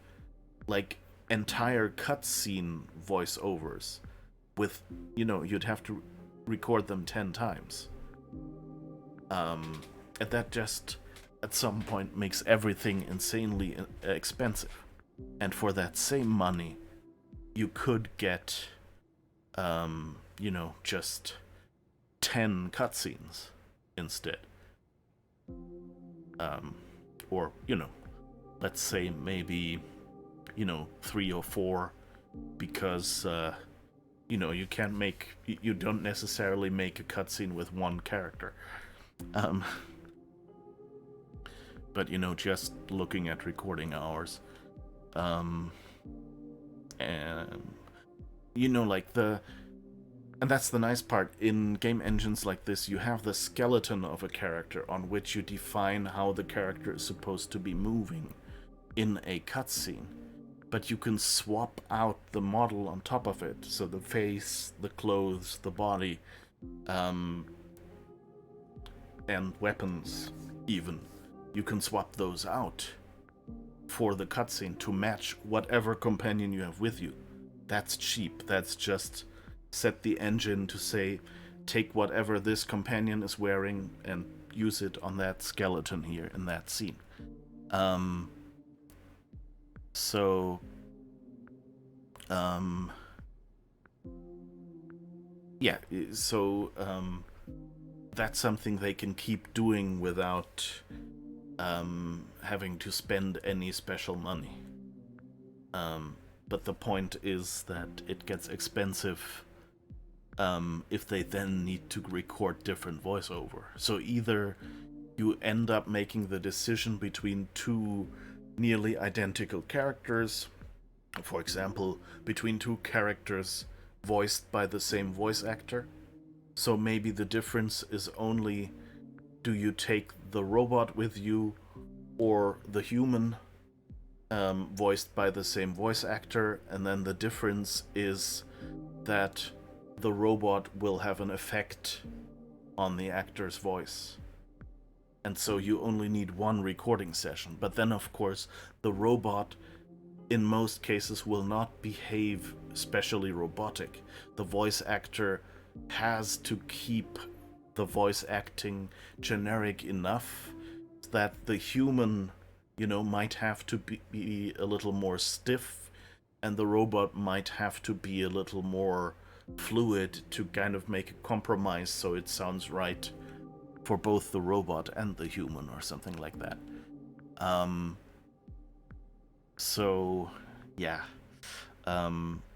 like entire cutscene voiceovers with, you know, you'd have to record them 10 times. And that just at some point makes everything insanely expensive. And for that same money, you could get, you know, just 10 cutscenes instead. Or, you know, let's say maybe, you know, 3 or 4, because, you know, you don't necessarily make a cutscene with one character. But, you know, just looking at recording hours, and, you know, like and that's the nice part, in game engines like this, you have the skeleton of a character on which you define how the character is supposed to be moving in a cutscene. But you can swap out the model on top of it, so the face, the clothes, the body, and weapons even. You can swap those out for the cutscene to match whatever companion you have with you. That's cheap. That's just set the engine to say, take whatever this companion is wearing and use it on that skeleton here in that scene. Yeah, so that's something they can keep doing without having to spend any special money. But the point is that it gets expensive if they then need to record different voiceover. So either you end up making the decision between two nearly identical characters, for example, between two characters voiced by the same voice actor. So maybe the difference is only, do you take the robot with you or the human voiced by the same voice actor, and then the difference is that the robot will have an effect on the actor's voice. And so you only need one recording session. But then, of course, the robot, in most cases, will not behave especially robotic. The voice actor has to keep the voice acting generic enough that the human, you know, might have to be a little more stiff, and the robot might have to be a little more fluid to kind of make a compromise so it sounds right for both the robot and the human, or something like that. So yeah,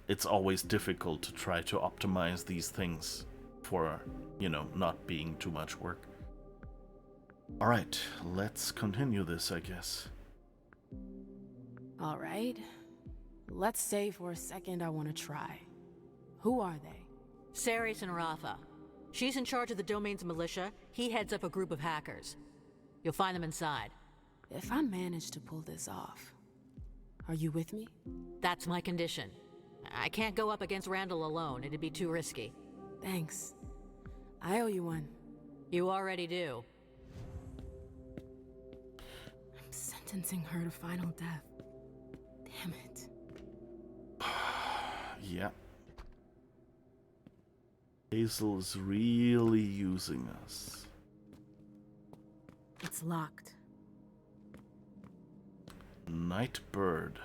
it's always difficult to try to optimize these things for, you know, not being too much work. Alright, let's continue this, I guess. Alright. Let's say for a second I want to try. Who are they? Ceres and Rafa. She's in charge of the domain's militia. He heads up a group of hackers. You'll find them inside. If I manage to pull this off, are you with me? That's my condition. I can't go up against Randall alone. It'd be too risky. Thanks. I owe you one. You already do. sentencing her to final death. Damn it. Yeah. Hazel is really using us. It's locked. Nightbird.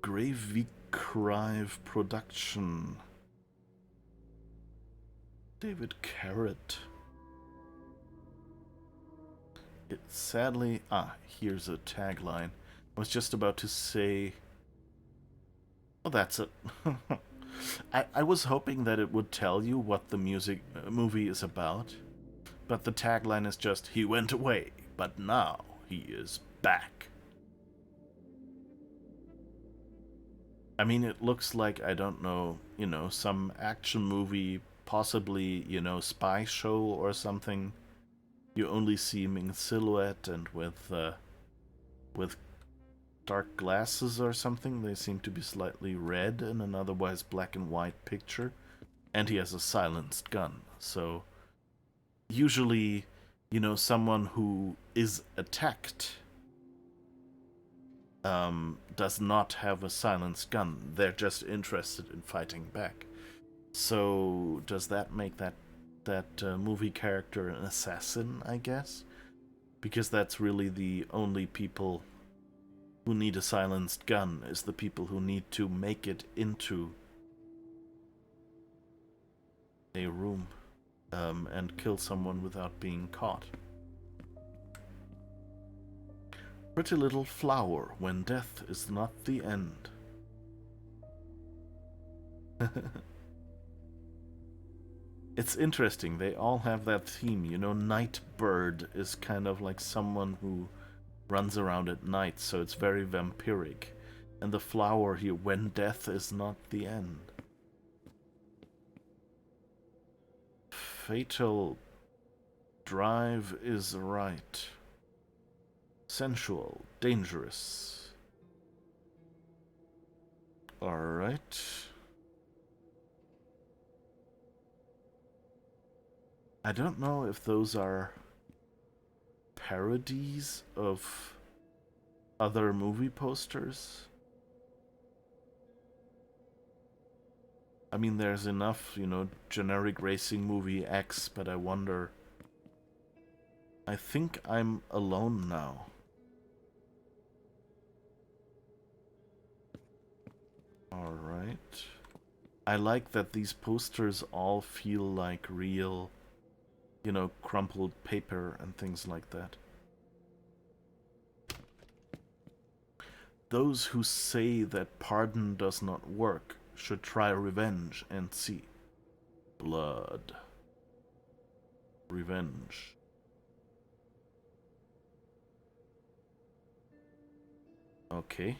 Gravy Crive Production. David Carrot. It sadly... here's a tagline. I was just about to say... Oh, that's it. I was hoping that it would tell you what the movie is about. But the tagline is just, he went away, but now he is back. I mean, it looks like, I don't know, some action movie, possibly, spy show or something. You only see him in silhouette and with dark glasses or something. They seem to be slightly red in an otherwise black and white picture. And he has a silenced gun. So, usually, someone who is attacked does not have a silenced gun. They're just interested in fighting back. So, does that make that movie character an assassin, I guess? Because that's really the only people who need a silenced gun, is the people who need to make it into a room and kill someone without being caught. Pretty little flower, when death is not the end. It's interesting, they all have that theme, Nightbird is kind of like someone who runs around at night, so it's very vampiric. And the flower here, when death is not the end. Fatal drive is right. Sensual, dangerous. Alright. I don't know if those are parodies of other movie posters. I mean, there's enough, generic racing movie X, but I wonder... I think I'm alone now. Alright. I like that these posters all feel like real, crumpled paper and things like that. Those who say that pardon does not work should try revenge and see. Blood. Revenge. Okay.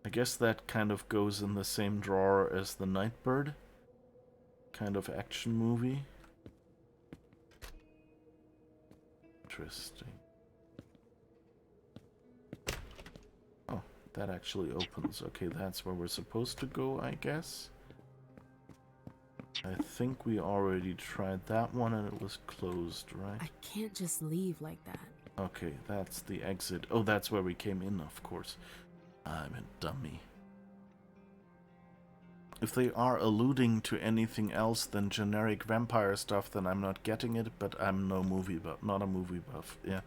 I guess that kind of goes in the same drawer as the Nightbird kind of action movie. Interesting. Oh, that actually opens. Okay, that's where we're supposed to go, I guess. I think we already tried that one and it was closed, right? I can't just leave like that. Okay, that's the exit. Oh, that's where we came in, of course. I'm a dummy. If they are alluding to anything else than generic vampire stuff, then I'm not getting it, but I'm not a movie buff, yeah.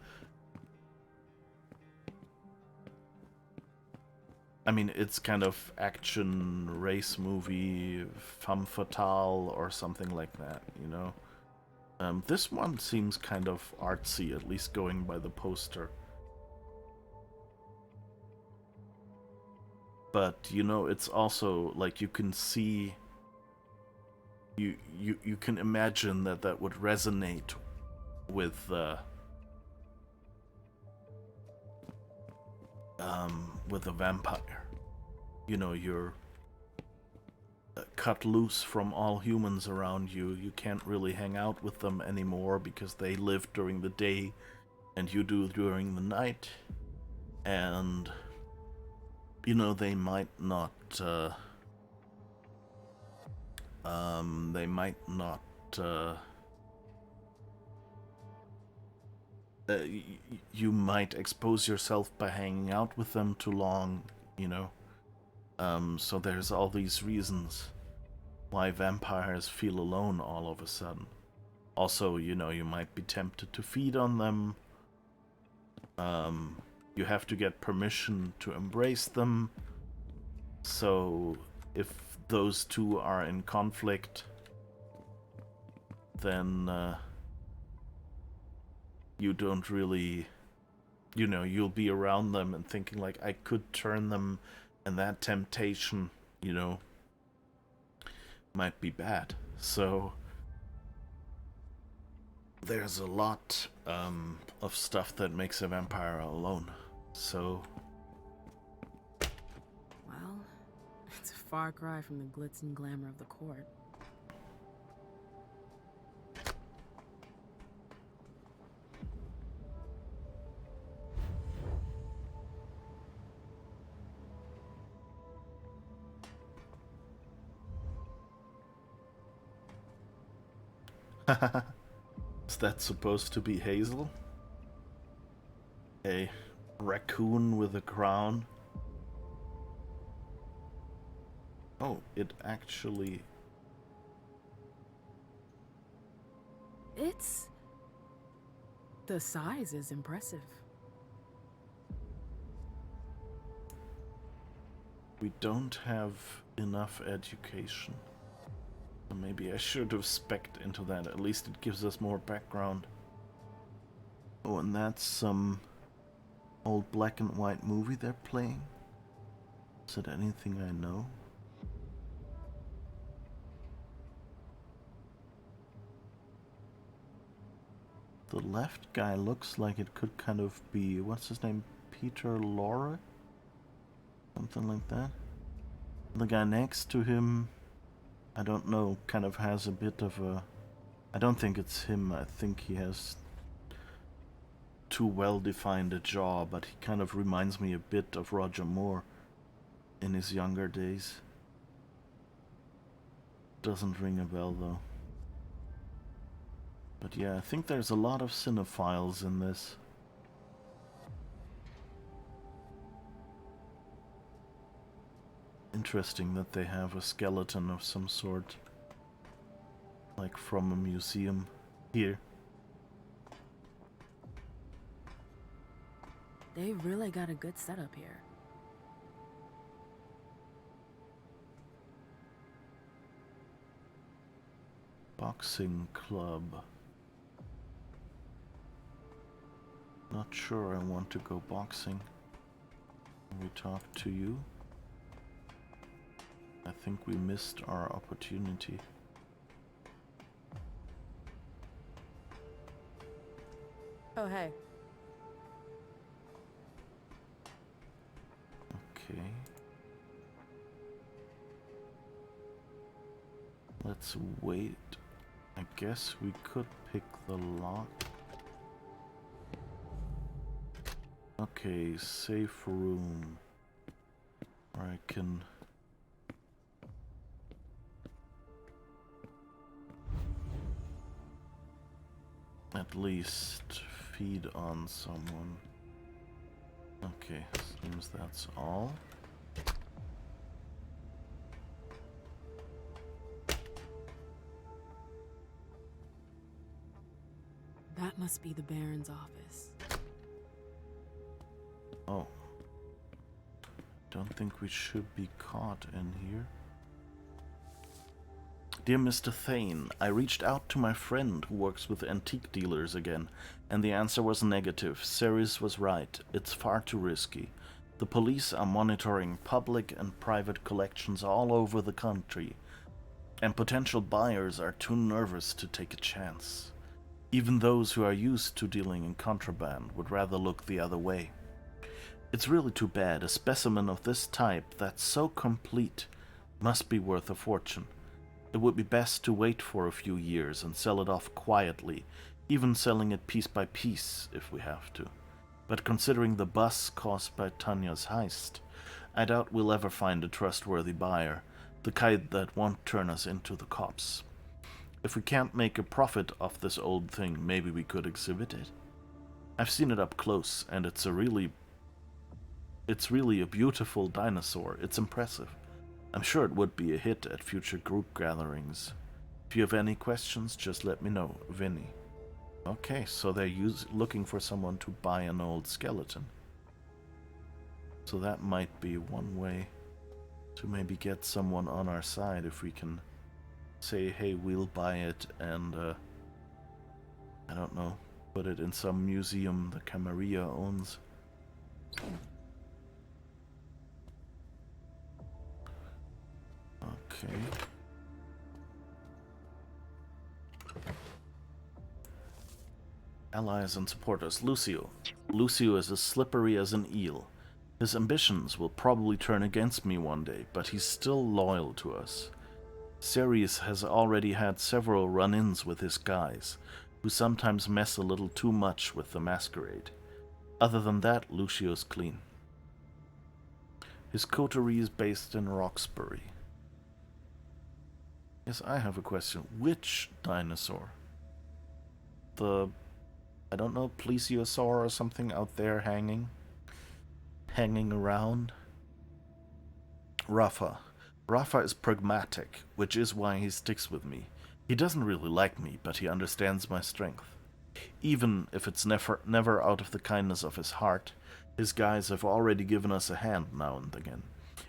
I mean, it's kind of action, race movie, femme fatale, or something like that, This one seems kind of artsy, at least going by the poster. But, it's also, like, you can see... You can imagine that would resonate with a vampire. You're cut loose from all humans around you. You can't really hang out with them anymore because they live during the day and you do during the night. And... they might not, you might expose yourself by hanging out with them too long, you know. So there's all these reasons why vampires feel alone all of a sudden. Also, you know, you might be tempted to feed on them. You have to get permission to embrace them. So if those two are in conflict, then you don't really, you know, you'll be around them and thinking like, I could turn them, and that temptation, you know, might be bad. So there's a lot of stuff that makes a vampire alone. So, Well, it's a far cry from the glitz and glamour of the court. is that supposed to be Hazel? A raccoon with a crown? Oh, it actually... The size is impressive. We don't have enough education. So maybe I should have spec'd into that. At least it gives us more background. Oh, and that's some old black and white movie they're playing. Is it anything I know? The left guy looks like it could kind of be, what's his name? Peter Lorre? Something like that. The guy next to him, I don't know, kind of has a bit of a... I don't think it's him. I think he has too well-defined a jaw, but he kind of reminds me a bit of Roger Moore in his younger days. Doesn't ring a bell, though. But yeah, I think there's a lot of cinephiles in this. Interesting that they have a skeleton of some sort, like from a museum here. They really got a good setup here. Boxing club. Not sure I want to go boxing. Can we talk to you? I think we missed our opportunity. Oh, hey. Okay. Let's wait. I guess we could pick the lock. Okay, safe room. Or I can... at least feed on someone. Okay, seems that's all. That must be the Baron's office. Oh. Don't think we should be caught in here. Dear Mr. Thane, I reached out to my friend who works with antique dealers again, and the answer was negative. Ceres was right. It's far too risky. The police are monitoring public and private collections all over the country, and potential buyers are too nervous to take a chance. Even those who are used to dealing in contraband would rather look the other way. It's really too bad. A specimen of this type that's so complete must be worth a fortune. It would be best to wait for a few years and sell it off quietly, even selling it piece by piece if we have to. But considering the buzz caused by Tanya's heist, I doubt we'll ever find a trustworthy buyer, the kind that won't turn us into the cops. If we can't make a profit off this old thing, maybe we could exhibit it. I've seen it up close, and it's really a beautiful dinosaur. It's impressive. I'm sure it would be a hit at future group gatherings. If you have any questions, just let me know, Vinny. Okay, so they're looking for someone to buy an old skeleton. So that might be one way to maybe get someone on our side if we can say, hey, we'll buy it and, I don't know, put it in some museum the Camarilla owns. Okay. Allies and supporters. Lucio. Lucio is as slippery as an eel. His ambitions will probably turn against me one day, but he's still loyal to us. Ceres has already had several run-ins with his guys, who sometimes mess a little too much with the masquerade. Other than that, Lucio's clean. His coterie is based in Roxbury. Yes, I have a question. Which dinosaur? The, I don't know, plesiosaur or something out there hanging around? Rafa. Rafa is pragmatic, which is why he sticks with me. He doesn't really like me, but he understands my strength. Even if it's never out of the kindness of his heart, his guys have already given us a hand now and again.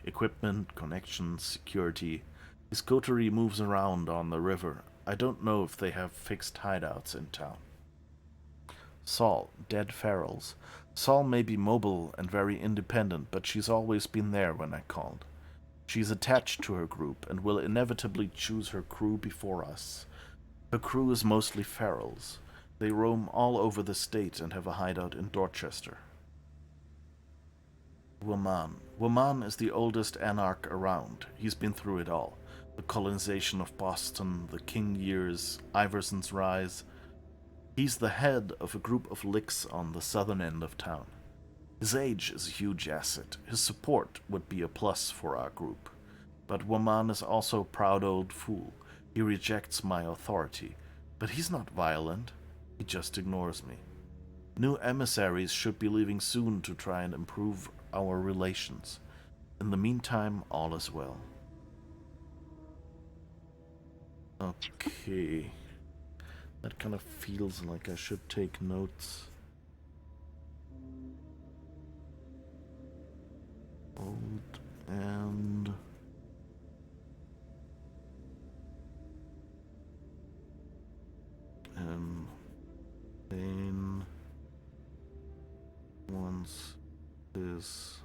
Equipment, connections, security. His coterie moves around on the river. I don't know if they have fixed hideouts in town. Saul, dead ferals. Saul may be mobile and very independent, but she's always been there when I called. She's attached to her group and will inevitably choose her crew before us. Her crew is mostly ferals. They roam all over the state and have a hideout in Dorchester. Woman. Woman is the oldest anarch around. He's been through it all. The colonization of Boston, the King years, Iverson's rise. He's the head of a group of licks on the southern end of town. His age is a huge asset. His support would be a plus for our group. But Woman is also a proud old fool. He rejects my authority. But he's not violent. He just ignores me. New emissaries should be leaving soon to try and improve our relations. In the meantime, all is well. Okay. That kind of feels like I should take notes. Old and Bane wants his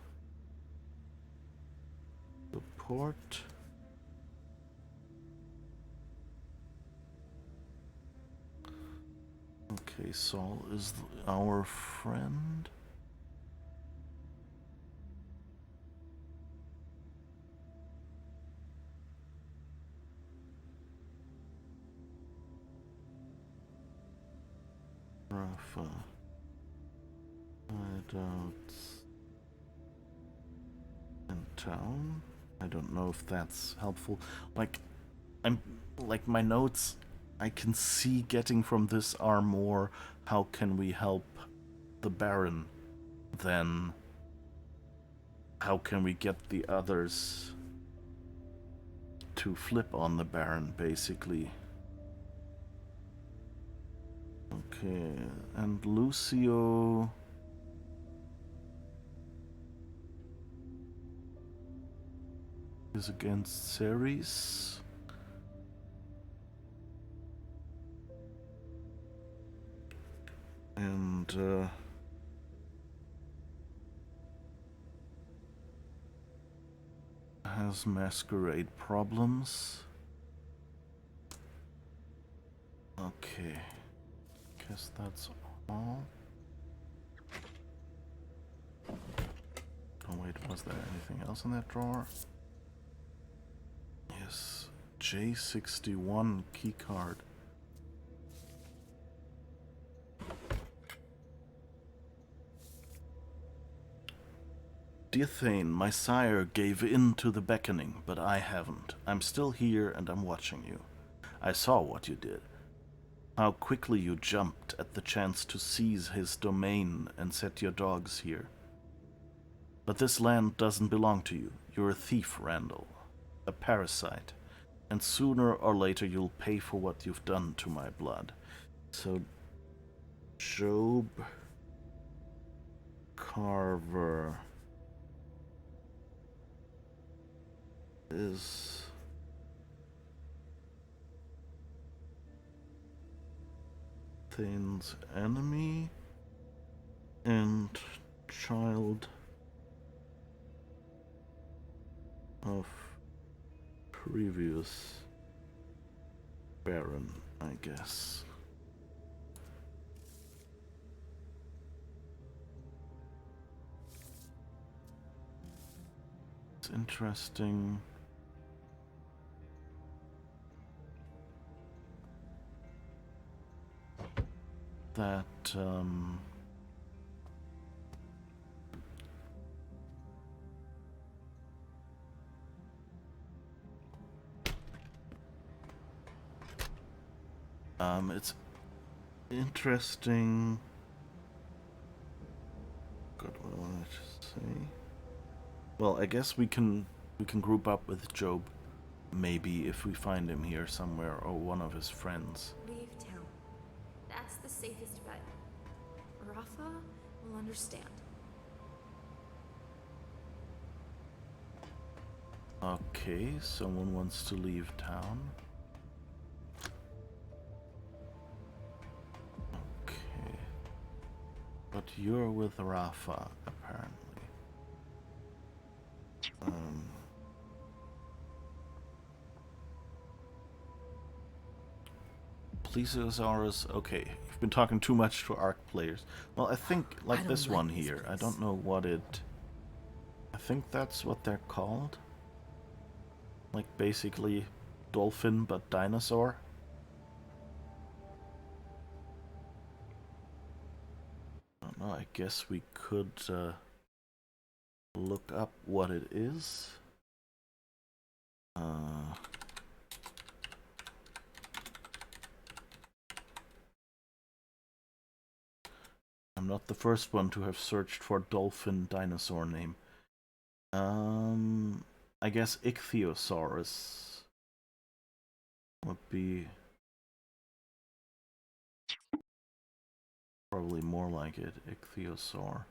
support. Okay, Saul is our friend. Rafa. Hideouts in town. I don't know if that's helpful. My notes I can see getting from this are more how can we help the Baron than how can we get the others to flip on the Baron, basically. Okay, and Lucio is against Ceres. And has masquerade problems. Okay. Guess that's all. Oh wait, was there anything else in that drawer? Yes, J61 keycard. Dear Thane, my sire gave in to the beckoning, but I haven't. I'm still here and I'm watching you. I saw what you did. how quickly you jumped at the chance to seize his domain and set your dogs here. But this land doesn't belong to you. You're a thief, Randall. A parasite. And sooner or later you'll pay for what you've done to my blood. So, Job Carver is Thane's enemy and child of previous Baron, I guess. It's interesting. That, it's interesting. God, what I wanted to say. Well, I guess we can group up with Job, maybe if we find him here somewhere or one of his friends. Leave town. That's the safest bet. Rafa will understand. Okay, someone wants to leave town. Okay. But you're with Rafa, apparently. Plesiosaurus, okay. You've been talking too much to ARC players. Well, I think, like this one here, I don't know what it... I think that's what they're called. Like, basically, dolphin, but dinosaur. I don't know, I guess we could look up what it is. I'm not the first one to have searched for dolphin dinosaur name. I guess Ichthyosaurus would be probably more like it, Ichthyosaur.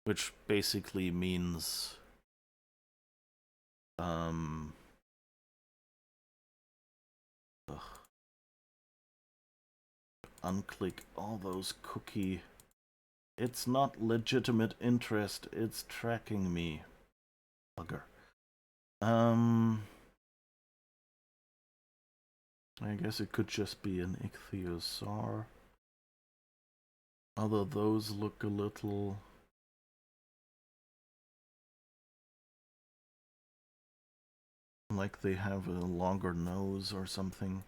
Which basically means unclick all those cookie. It's not legitimate interest, it's tracking me. Bugger. I guess it could just be an ichthyosaur. Although those look a little... like they have a longer nose or something.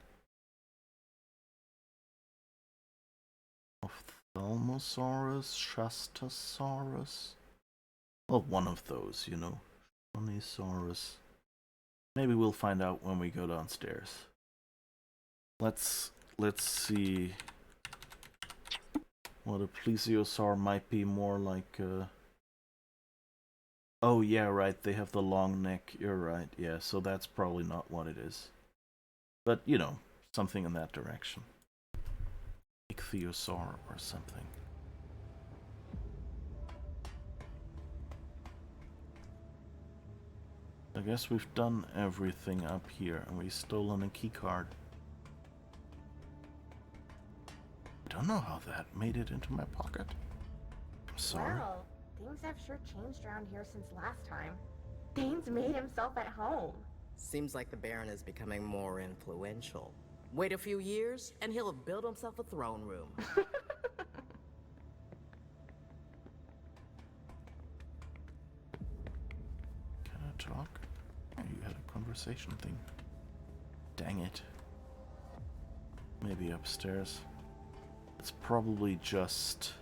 Ophthalmosaurus, Shastasaurus. Well, one of those, you know. Onisaurus. Maybe we'll find out when we go downstairs. Let's see what a plesiosaur might be more like. Oh yeah, right. They have the long neck. You're right. Yeah, so that's probably not what it is. But you know, something in that direction. Ichthyosaur or something. I guess we've done everything up here, and we've stolen a keycard. I don't know how that made it into my pocket. I'm sorry. Well, things have sure changed around here since last time. Dane's made himself at home. Seems like the Baron is becoming more influential. Wait a few years, and he'll have built himself a throne room. Can I talk? Oh, you had a conversation thing. Dang it. Maybe upstairs. It's probably just...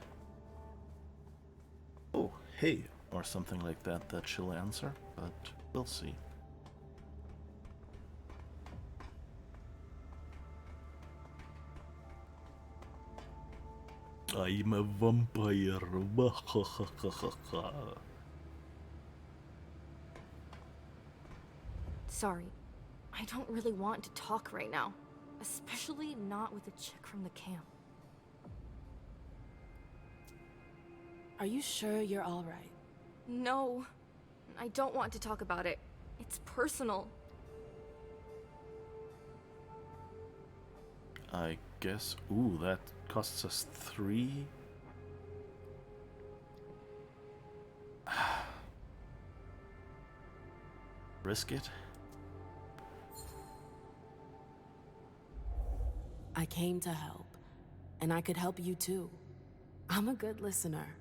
oh, hey, or something like that that she'll answer, but we'll see. I'm a vampire. Sorry. I don't really want to talk right now. Especially not with a chick from the camp. Are you sure you're all right? No. I don't want to talk about it. It's personal. I guess. Ooh, that costs us 3. Risk it? I came to help, and I could help you too. I'm a good listener.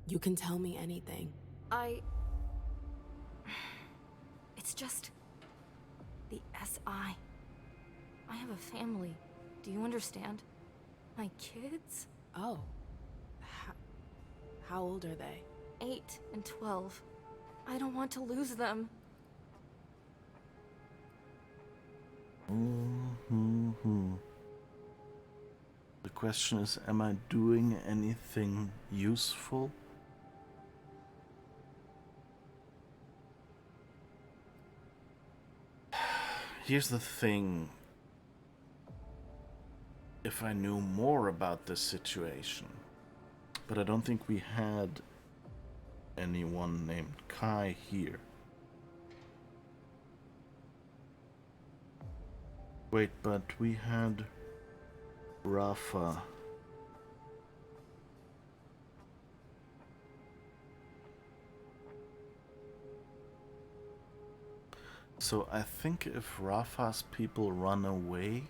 You can tell me anything. It's just... the SI. I have a family. Do you understand? My kids? Oh. How old are they? 8 and 12. I don't want to lose them. The question is, am I doing anything useful? Here's the thing. If I knew more about this situation, but I don't think we had anyone named Kai here. Wait, but we had Rafa. So I think if Rafa's people run away,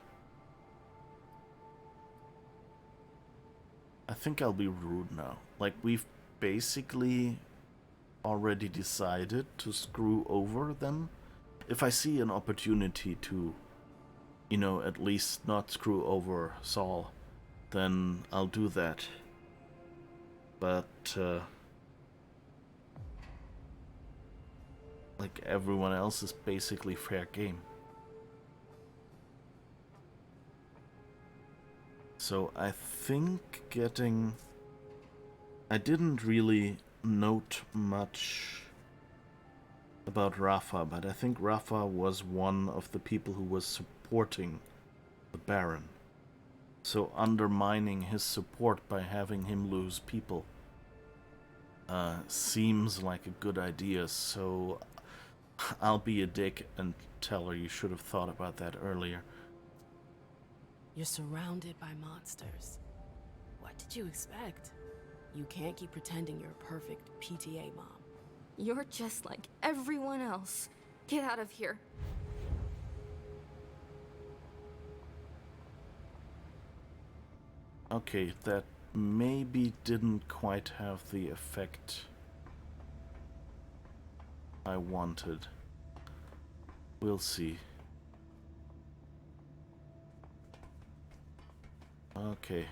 I think I'll be rude now. Like, we've basically already decided to screw over them. If I see an opportunity to, you know, at least not screw over Saul, then I'll do that. But, like, everyone else is basically fair game. So I think I didn't really note much about Rafa, but I think Rafa was one of the people who was supporting the Baron. So undermining his support by having him lose people seems like a good idea, so I'll be a dick and tell her you should have thought about that earlier. You're surrounded by monsters. What did you expect? You can't keep pretending you're a perfect PTA mom. You're just like everyone else. Get out of here. Okay, that maybe didn't quite have the effect I wanted. We'll see. Okay.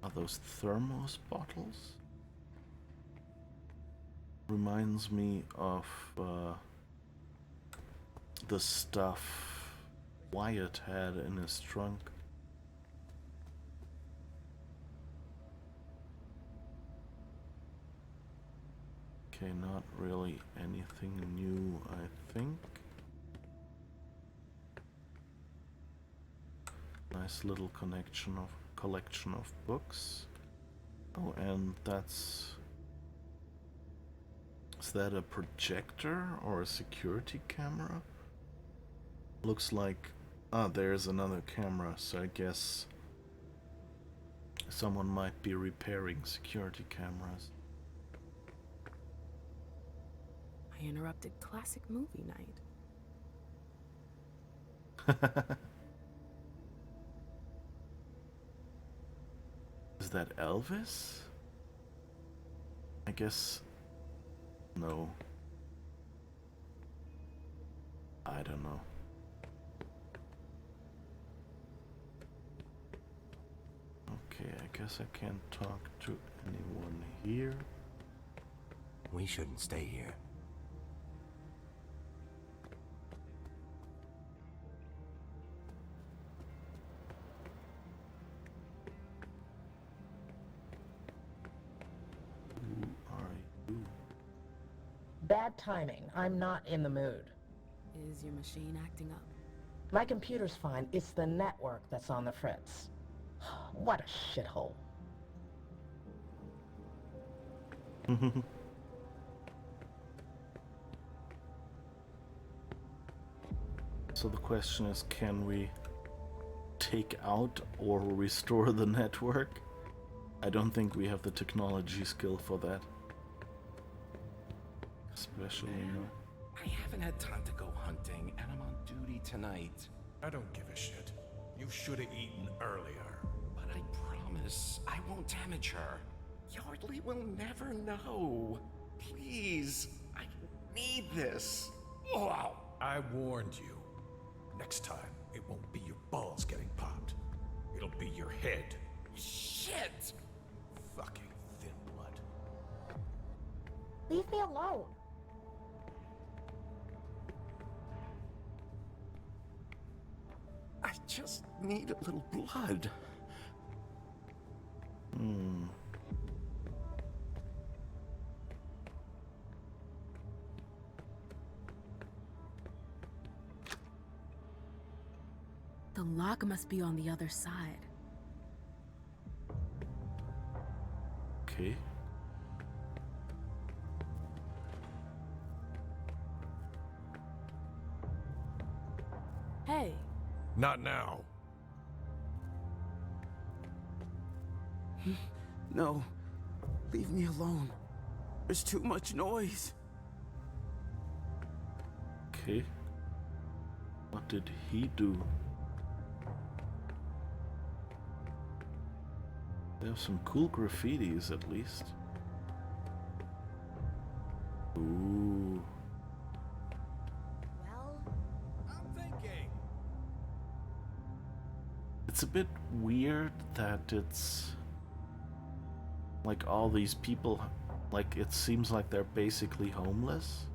Are those thermos bottles? Reminds me of the stuff Wyatt had in his trunk. Okay, not really anything new, I think. Nice little collection of books. Oh, and that's... Is that a projector or a security camera? Looks like... Ah, there's another camera, so I guess someone might be repairing security cameras. I interrupted classic movie night. Is that Elvis? I guess... No. I don't know. Okay. Okay, I guess I can't talk to anyone here. We shouldn't stay here. Who are you? Bad timing. I'm not in the mood. Is your machine acting up? My computer's fine. It's the network that's on the fritz. What a shithole. So the question is, can we take out or restore the network? I don't think we have the technology skill for that. Especially, I haven't had time to go hunting, and I'm on duty tonight. I don't give a shit. You should have eaten earlier. But I promise I won't damage her. Yardley will never know. Please, I need this. Wow. I warned you. Next time, it won't be your balls getting popped. It'll be your head. Shit! Fucking thin blood. Leave me alone. I just need a little blood. The lock must be on the other side. okay. Hey, Not now. No, leave me alone. There's too much noise. Okay. What did he do? They have some cool graffitis at least. Ooh. Well, I'm thinking. It's a bit weird that it's like all these people, like it seems like they're basically homeless.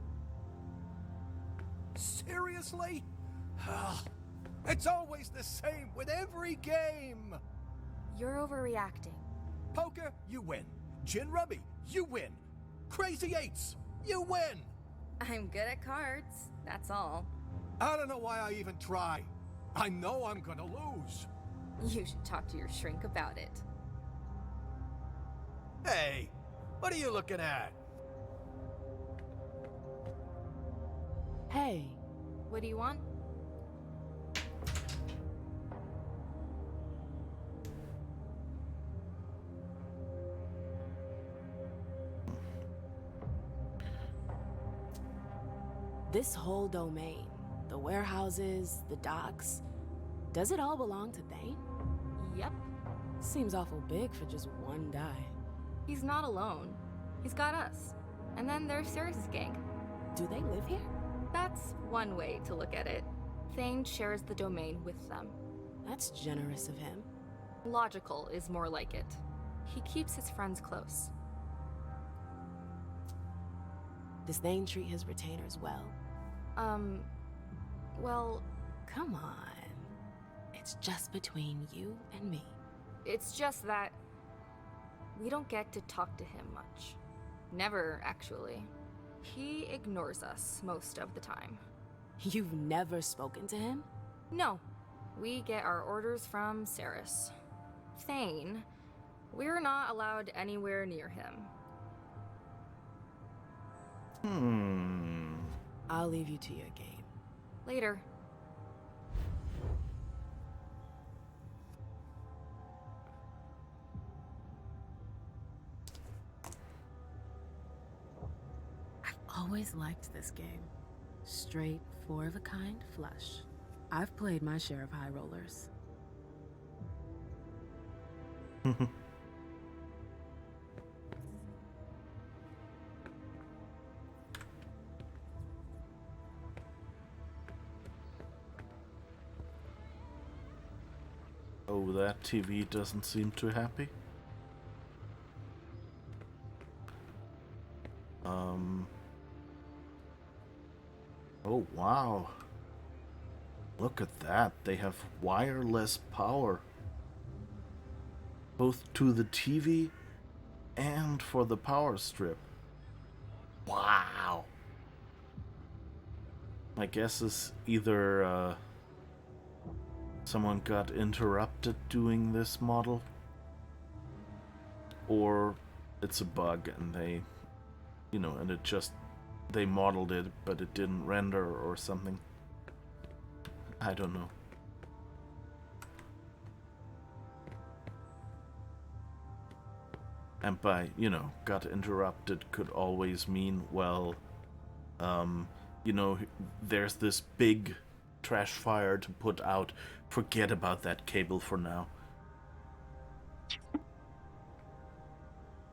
Seriously? It's always the same with every game. you're overreacting. Poker, you win. Gin rummy, you win. Crazy eights, you win. I'm good at cards, that's all. I don't know why I even try. I know I'm gonna lose. You should talk to your shrink about it. Hey, what are you looking at? hey, What do you want? this whole domain, the warehouses, the docks, does it all belong to Thane? Yep. Seems awful big for just one guy. He's not alone. He's got us. And then there's Ceres' gang. Do they live here? That's one way to look at it. Thane shares the domain with them. That's generous of him. Logical is more like it. He keeps his friends close. Does Thane treat his retainers well? Well, Come on. It's just between you and me. it's just that we don't get to talk to him much. Never, actually. He ignores us most of the time. You've never spoken to him? No, we get our orders from Ceres. Thane, we're not allowed anywhere near him. I'll leave you to your game. Later. I've always liked this game. Straight, four-of-a-kind flush. I've played my share of high rollers. Oh, that TV doesn't seem too happy. Oh wow. Look at that. They have wireless power. Both to the TV and for the power strip. Wow. My guess is either someone got interrupted doing this model, or it's a bug and they, and it just, they modeled it but it didn't render or something. I don't know. And by, got interrupted could always mean, well, there's this big trash fire to put out. Forget about that cable for now.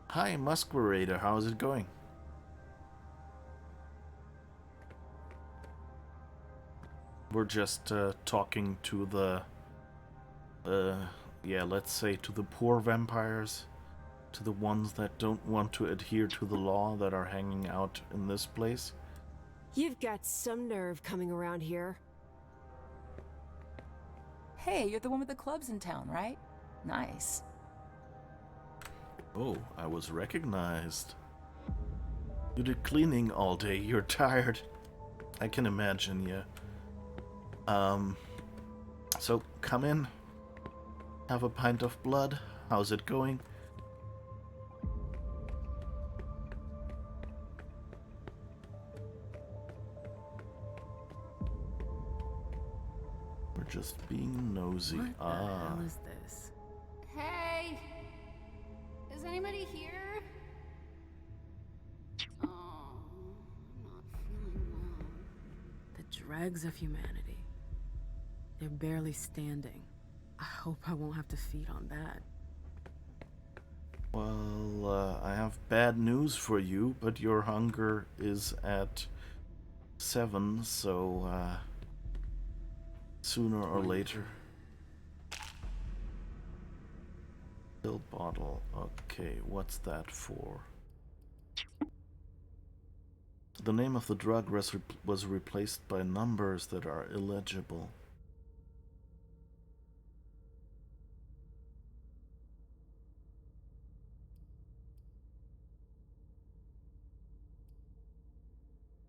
Hi, Musquerader, how's it going? We're just talking to the, let's say to the poor vampires, to the ones that don't want to adhere to the law that are hanging out in this place. You've got some nerve coming around here. Hey, you're the one with the clubs in town, right? Nice. Oh, I was recognized. You did cleaning all day. You're tired. I can imagine, yeah. So come in. Have a pint of blood. How's it going? We're just being nosy. What the hell is this? Hey! Is anybody here? Oh, I'm not feeling well. The dregs of humanity. They're barely standing. I hope I won't have to feed on that. Well, I have bad news for you, but your hunger is at 7, so sooner or later. Pill bottle. Okay, what's that for? The name of the drug was replaced by numbers that are illegible.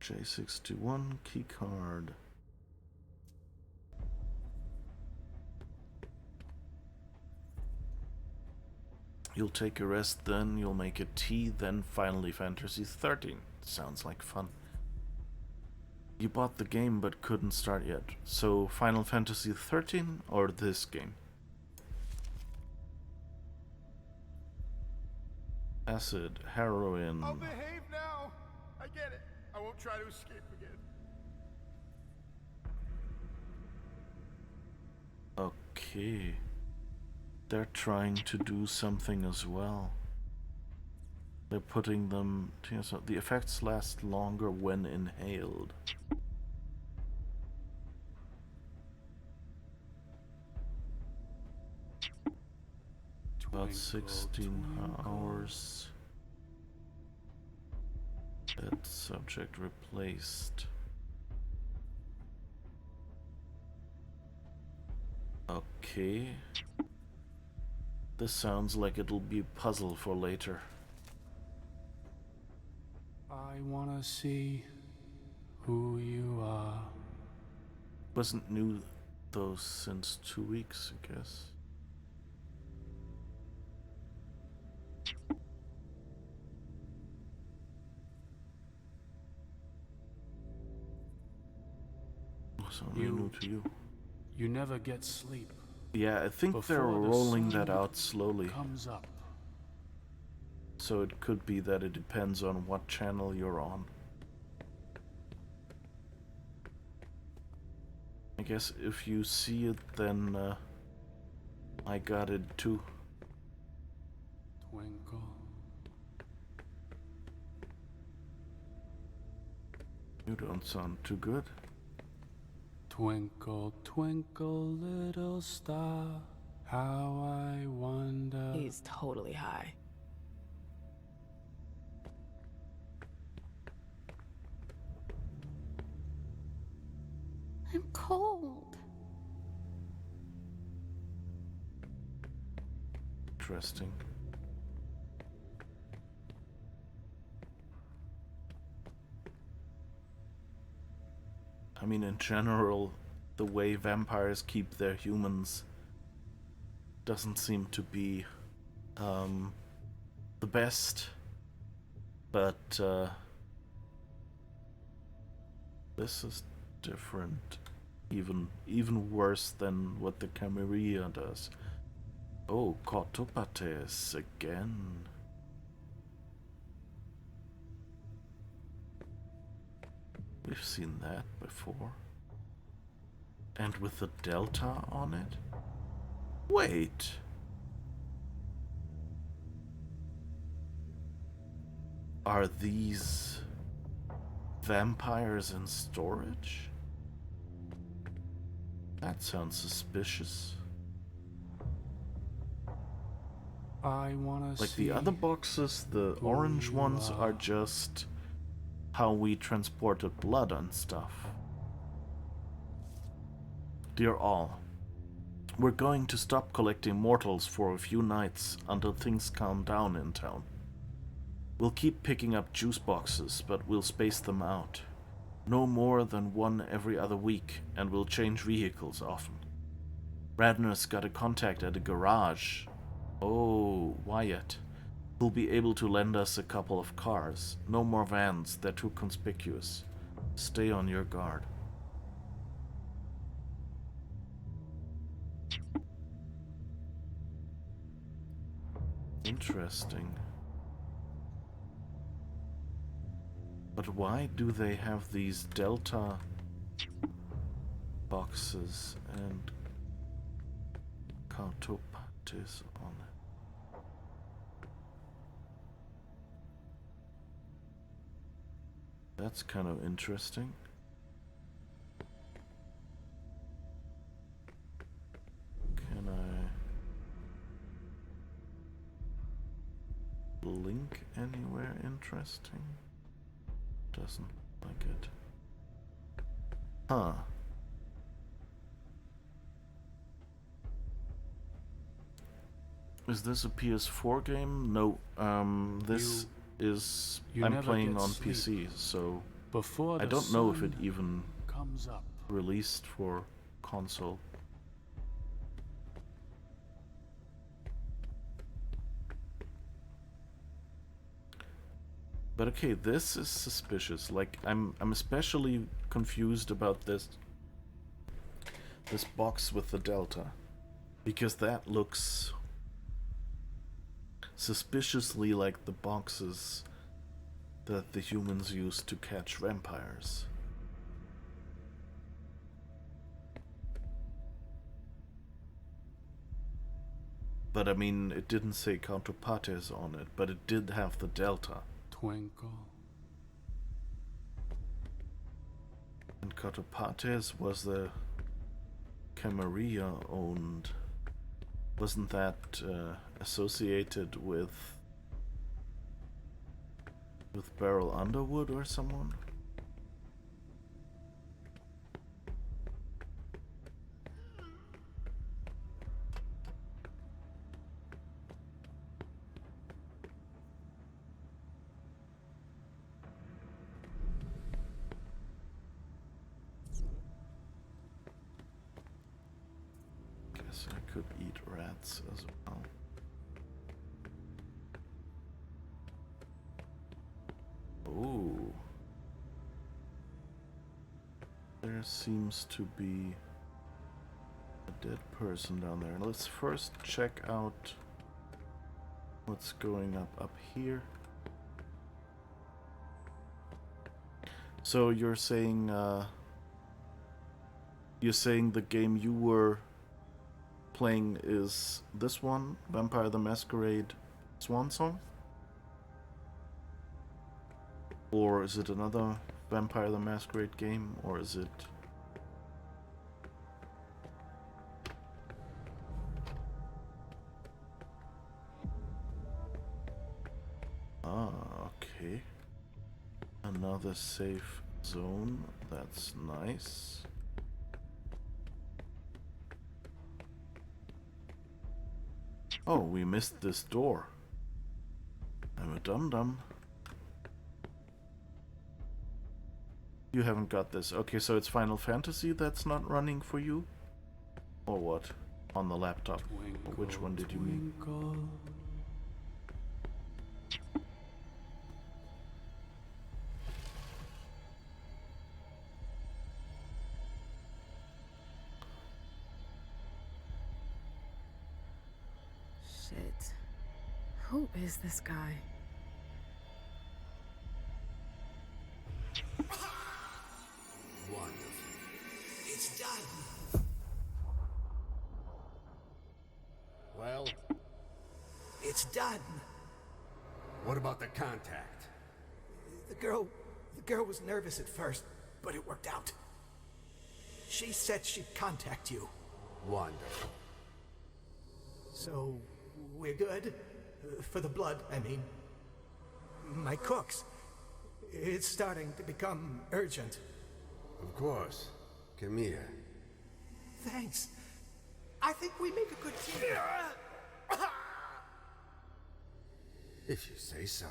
J61 keycard. You'll take a rest, then you'll make a tea, then finally Fantasy 13. Sounds like fun. You bought the game but couldn't start yet. So Final Fantasy 13 or this game? Acid, heroin. I'll behave now. I get it. I won't try to escape again. Okay. They're trying to do something as well. They're putting them... So the effects last longer when inhaled. About 16 hours. That subject replaced. Okay. This sounds like it'll be a puzzle for later. I wanna see who you are. Wasn't new though since 2 weeks, I guess. Something new to you. You never get sleep. Yeah, I think they're rolling that out slowly. Comes up. So it could be that it depends on what channel you're on. I guess if you see it, then I got it too. Twinkle. You don't sound too good. Twinkle, twinkle, little star, How I wonder. He's totally high. I'm cold. Interesting. I mean, in general, the way vampires keep their humans doesn't seem to be the best, but this is different, even worse than what the Camarilla does. Oh, Cotopates again. We've seen that before. And with the delta on it? Wait. Are these vampires in storage? That sounds suspicious. I wanna Like see the other boxes, the orange ones are just how we transported blood and stuff. Dear all, we're going to stop collecting mortals for a few nights until things calm down in town. We'll keep picking up juice boxes, but we'll space them out. No more than one every other week, and we'll change vehicles often. Radner's got a contact at a garage. Oh, Wyatt. He'll be able to lend us a couple of cars. No more vans, they're too conspicuous. Stay on your guard. Interesting. But why do they have these delta boxes and counterparties on it? That's kind of interesting. Can I link anywhere interesting? Doesn't like it. Huh. Is this a PS4 game? No. This is I'm playing on PC, so I don't know if it even comes up. Released for console. But okay, this is suspicious. Like I'm especially confused about this box with the delta, because that looks suspiciously like the boxes that the humans use to catch vampires. But I mean, it didn't say counterparties on it, but it did have the delta. Twinkle. And Cotopates was the Camarilla owned. Wasn't that associated with Beryl Underwood or someone? I could eat rats as well. Oh. There seems to be a dead person down there. Let's first check out what's going up here. So you're saying the game you were playing is this one, Vampire the Masquerade Swansong? Or is it another Vampire the Masquerade game, or is it... Ah, okay. Another safe zone. That's nice. Oh, we missed this door. I'm a dum-dum. You haven't got this. Okay, so it's Final Fantasy that's not running for you? Or what? On the laptop. Twinkle, Which one did you mean? twinkle. Shit. Who is this guy? Wonderful. It's done. Well, It's done. what about the contact? The girl was nervous at first, but it worked out. She said she'd contact you. Wonderful. So, we're good? For the blood, I mean. My cooks. It's starting to become urgent. Of course. Come here. Thanks. I think we make a good team. If you say so.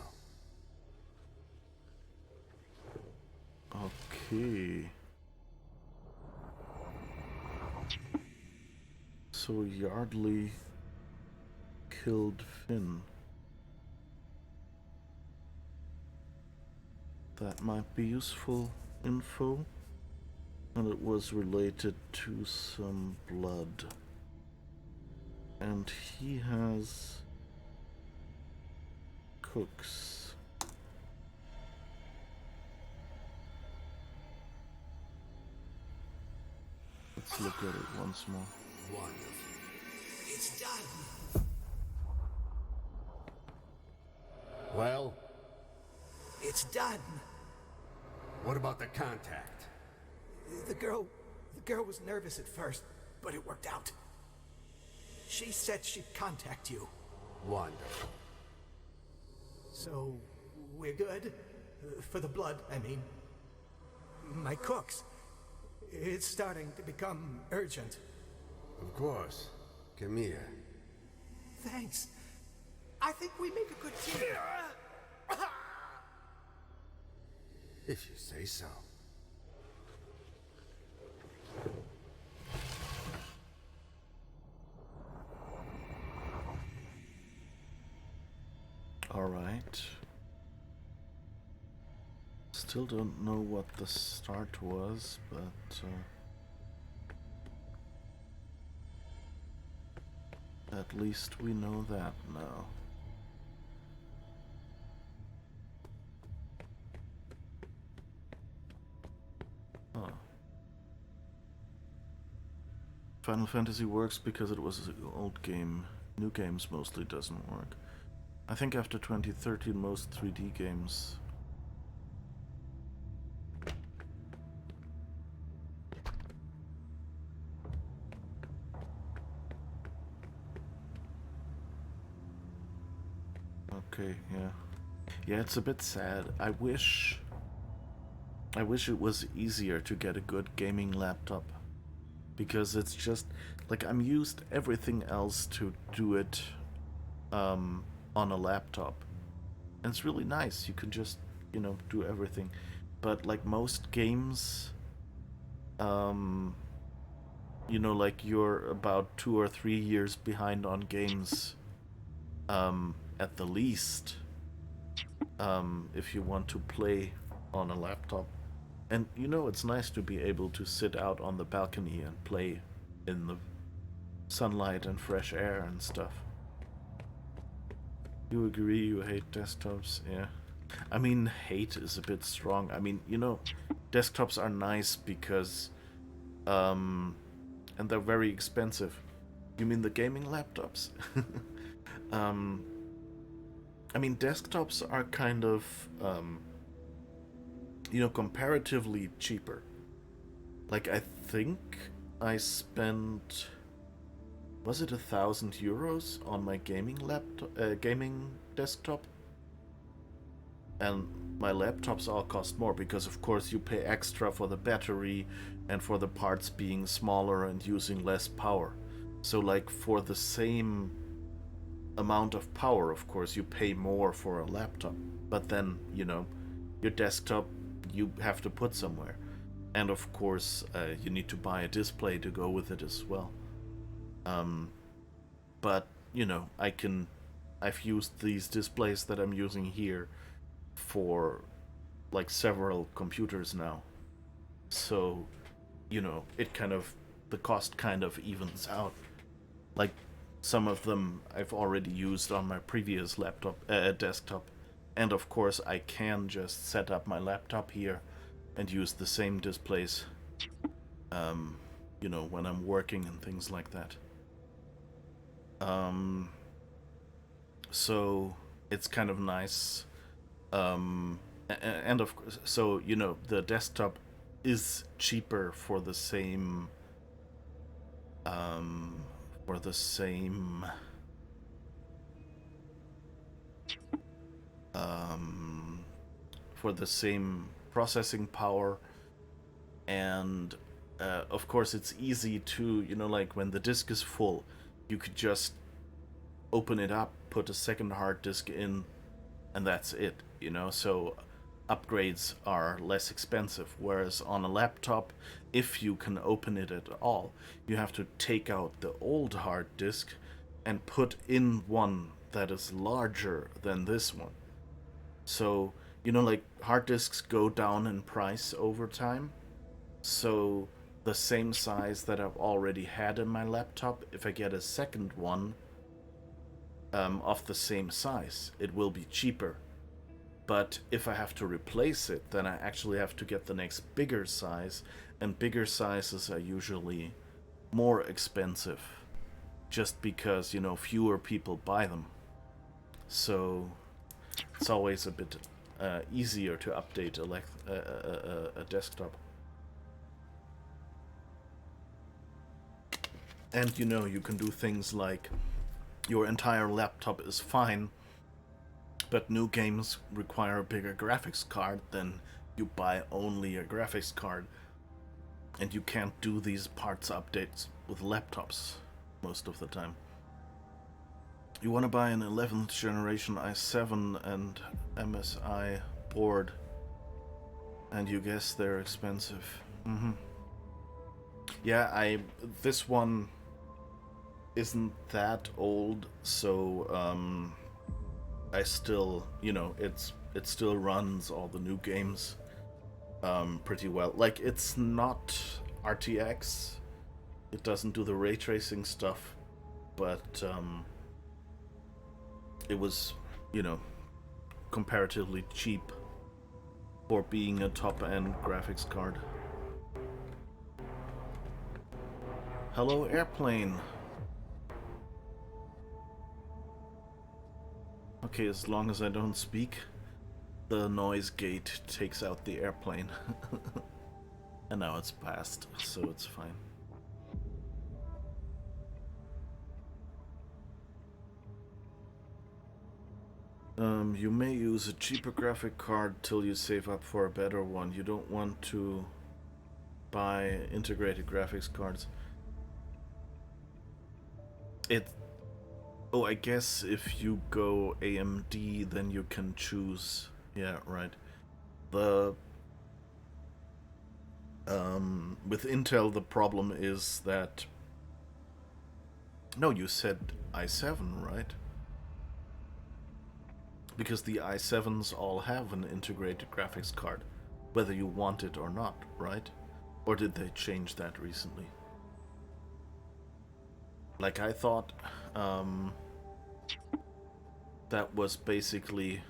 Okay. So Yardley killed Finn. That might be useful info. And it was related to some blood. And he has cooks. Let's look at it once more. Wonderful. It's done. Well, It's done. what about the contact? The girl was nervous at first, but it worked out. She said she'd contact you. Wonderful. So, we're good? For the blood, I mean. My cooks. It's starting to become urgent. Of course. Come here. Thanks. I think we make a good team. If you say so. Alright. Still don't know what the start was, but at least we know that now. Huh. Final Fantasy works because it was an old game. New games mostly doesn't work. I think after 2013 most 3D games okay, yeah. Yeah, it's a bit sad. I wish it was easier to get a good gaming laptop. Because it's just like I'm used everything else to do it on a laptop. And it's really nice. You can just, you know, do everything. But like most games, you know, like you're about 2 or 3 years behind on games at the least, if you want to play on a laptop. And you know, it's nice to be able to sit out on the balcony and play in the sunlight and fresh air and stuff. You agree you hate desktops? Yeah. I mean, hate is a bit strong. I mean, you know, desktops are nice because and they're very expensive. You mean the gaming laptops? I mean, desktops are kind of you know, comparatively cheaper. Like, I think I spent, was it €1,000 on my gaming laptop, gaming desktop? and my laptops all cost more because of course you pay extra for the battery and for the parts being smaller and using less power. So like for the same amount of power, of course you pay more for a laptop, but then, you know, your desktop you have to put somewhere, and of course you need to buy a display to go with it as well. But you know, I've used these displays that I'm using here for like several computers now, so you know, it kind of, the cost kind of evens out. Like some of them I've already used on my previous laptop, desktop, and of course I can just set up my laptop here and use the same displays, you know, when I'm working and things like that. So it's kind of nice, and of course, so you know, the desktop is cheaper for the same for the same for the same processing power, and of course it's easy to, you know, like when the disk is full, you could just open it up, put a second hard disk in, and that's it, you know. So upgrades are less expensive, whereas on a laptop, if you can open it at all, you have to take out the old hard disk and put in one that is larger than this one. So, you know, like hard disks go down in price over time, so the same size that I've already had in my laptop, if I get a second one of the same size, it will be cheaper. But if I have to replace it, then I actually have to get the next bigger size, and bigger sizes are usually more expensive, just because, you know, fewer people buy them. So it's always a bit easier to update a desktop. And you know, you can do things like your entire laptop is fine, but new games require a bigger graphics card, then you buy only a graphics card. And you can't do these parts updates with laptops most of the time. You want to buy an 11th generation i7 and MSI board, and you guess they're expensive. Yeah, this one isn't that old, so I still, you know, it still runs all the new games pretty well. Like, it's not RTX, it doesn't do the ray tracing stuff, but it was, you know, comparatively cheap for being a top-end graphics card. Hello, airplane. Okay, as long as I don't speak, the noise gate takes out the airplane. And now it's passed, so it's fine. You may use a cheaper graphic card till you save up for a better one. You don't want to buy integrated graphics cards. Oh, I guess if you go AMD, then you can choose. Yeah, right. With Intel, the problem is that... No, you said i7, right? Because the i7s all have an integrated graphics card, whether you want it or not, right? Or did they change that recently? Like, I thought that was basically...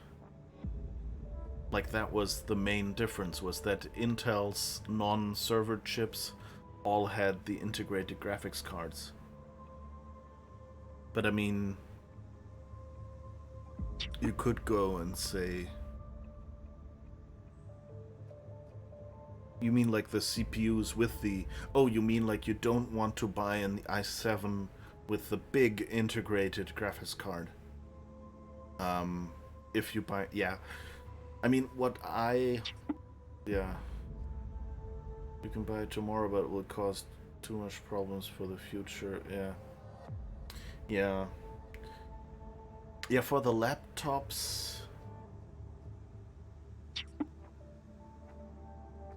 Like, that was the main difference, was that Intel's non-server chips all had the integrated graphics cards. But I mean, you could go and say... You mean like the CPUs with the... Oh, you mean like you don't want to buy an i7 with the big integrated graphics card. If you buy... Yeah. I mean, yeah. You can buy it tomorrow, but it will cause too much problems for the future. Yeah. Yeah. Yeah, for the laptops,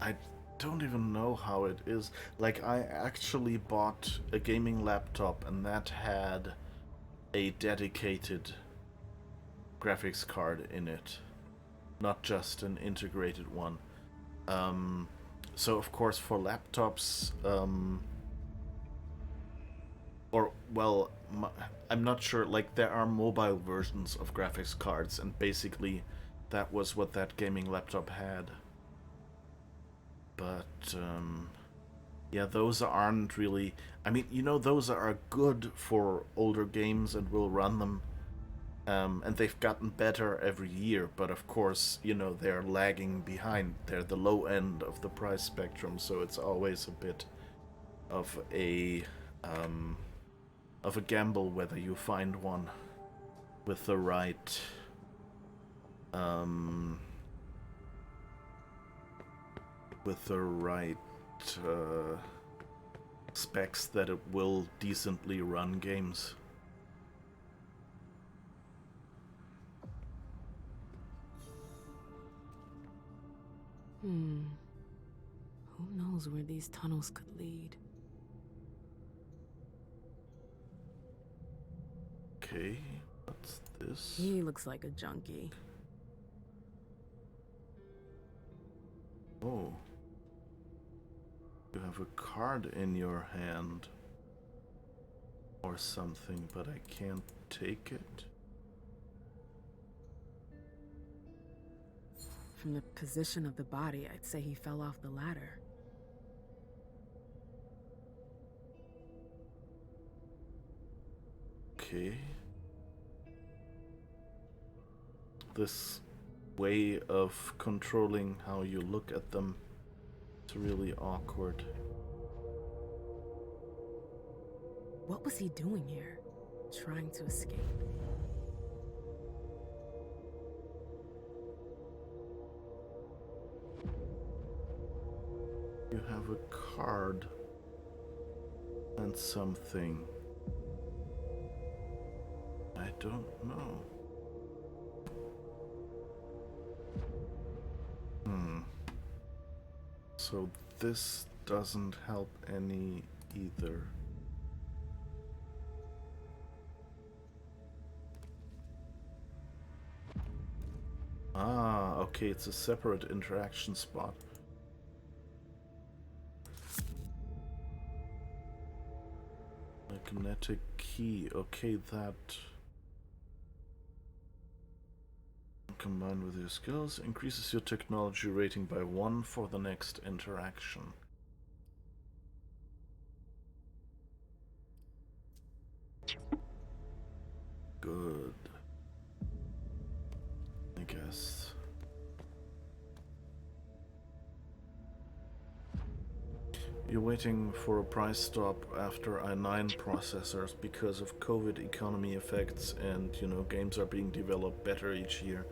I don't even know how it is. Like, I actually bought a gaming laptop, and that had a dedicated graphics card in it, not just an integrated one. So of course for laptops, or well, I'm not sure. Like, there are mobile versions of graphics cards, and basically that was what that gaming laptop had. But yeah, those aren't really. I mean, you know, those are good for older games and will run them. And they've gotten better every year, but of course, you know, they're lagging behind. They're the low end of the price spectrum, so it's always a bit of a gamble whether you find one with the right specs that it will decently run games. Who knows where these tunnels could lead? Okay, what's this? He looks like a junkie. Oh. You have a card in your hand. Or something, but I can't take it. From the position of the body, I'd say he fell off the ladder. Okay. This way of controlling how you look at them is really awkward. What was he doing here? Trying to escape? You have a card and something. I don't know. So this doesn't help any either. Ah, okay, it's a separate interaction spot. Magnetic key, okay, that combined with your skills increases your technology rating by 1 for the next interaction. Good. I guess. You're waiting for a price stop after i9 processors because of COVID economy effects, and, you know, games are being developed better each year.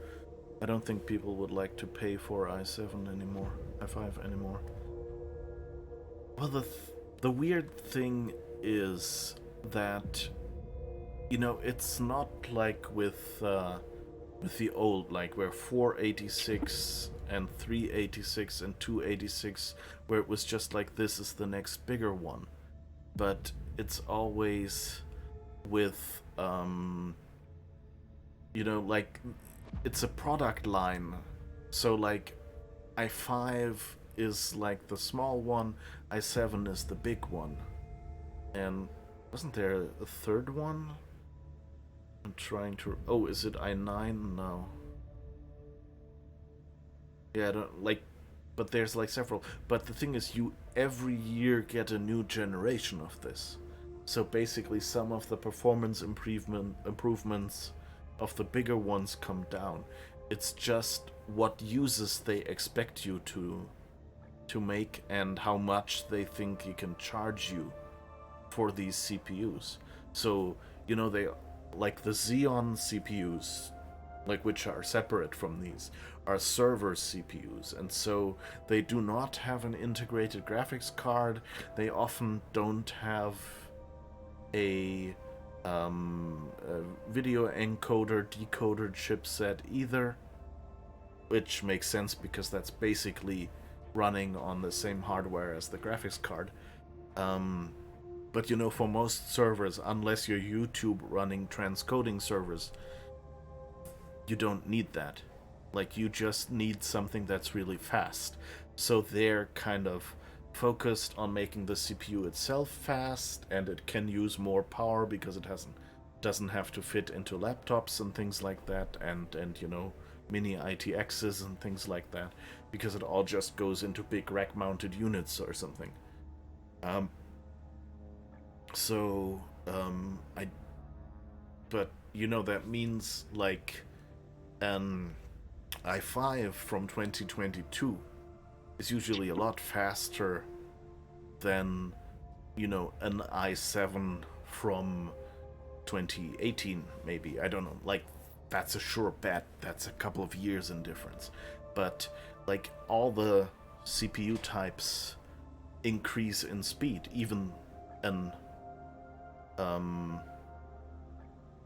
I don't think people would like to pay for i7 anymore, i5 anymore. Well, the weird thing is that, you know, it's not like with the old, like where 486 and 386 and 286, where it was just like, this is the next bigger one. But it's always with, you know, like, it's a product line. So like i5 is like the small one, i7 is the big one. And wasn't there a third one? I'm trying to... Oh, is it i9? No. Yeah, I don't like... But there's like several. But the thing is, you every year get a new generation of this. So basically some of the performance improvements of the bigger ones come down. It's just what uses they expect you to make and how much they think you can charge you for these CPUs. So, you know, they like the Xeon CPUs like which are separate from these, are server CPUs, and so they do not have an integrated graphics card. They often don't have a video encoder decoder chipset either, which makes sense because that's basically running on the same hardware as the graphics card. But you know, for most servers, unless you're YouTube running transcoding servers, you don't need that. Like, you just need something that's really fast. So they're kind of focused on making the CPU itself fast, and it can use more power because it doesn't have to fit into laptops and things like that, and you know, mini ITXs and things like that, because it all just goes into big rack-mounted units or something. But you know, that means like an i5 from 2022 is usually a lot faster than, you know, an i7 from 2018, maybe. I don't know. Like, that's a sure bet. That's a couple of years in difference. But, like, all the CPU types increase in speed. Even an...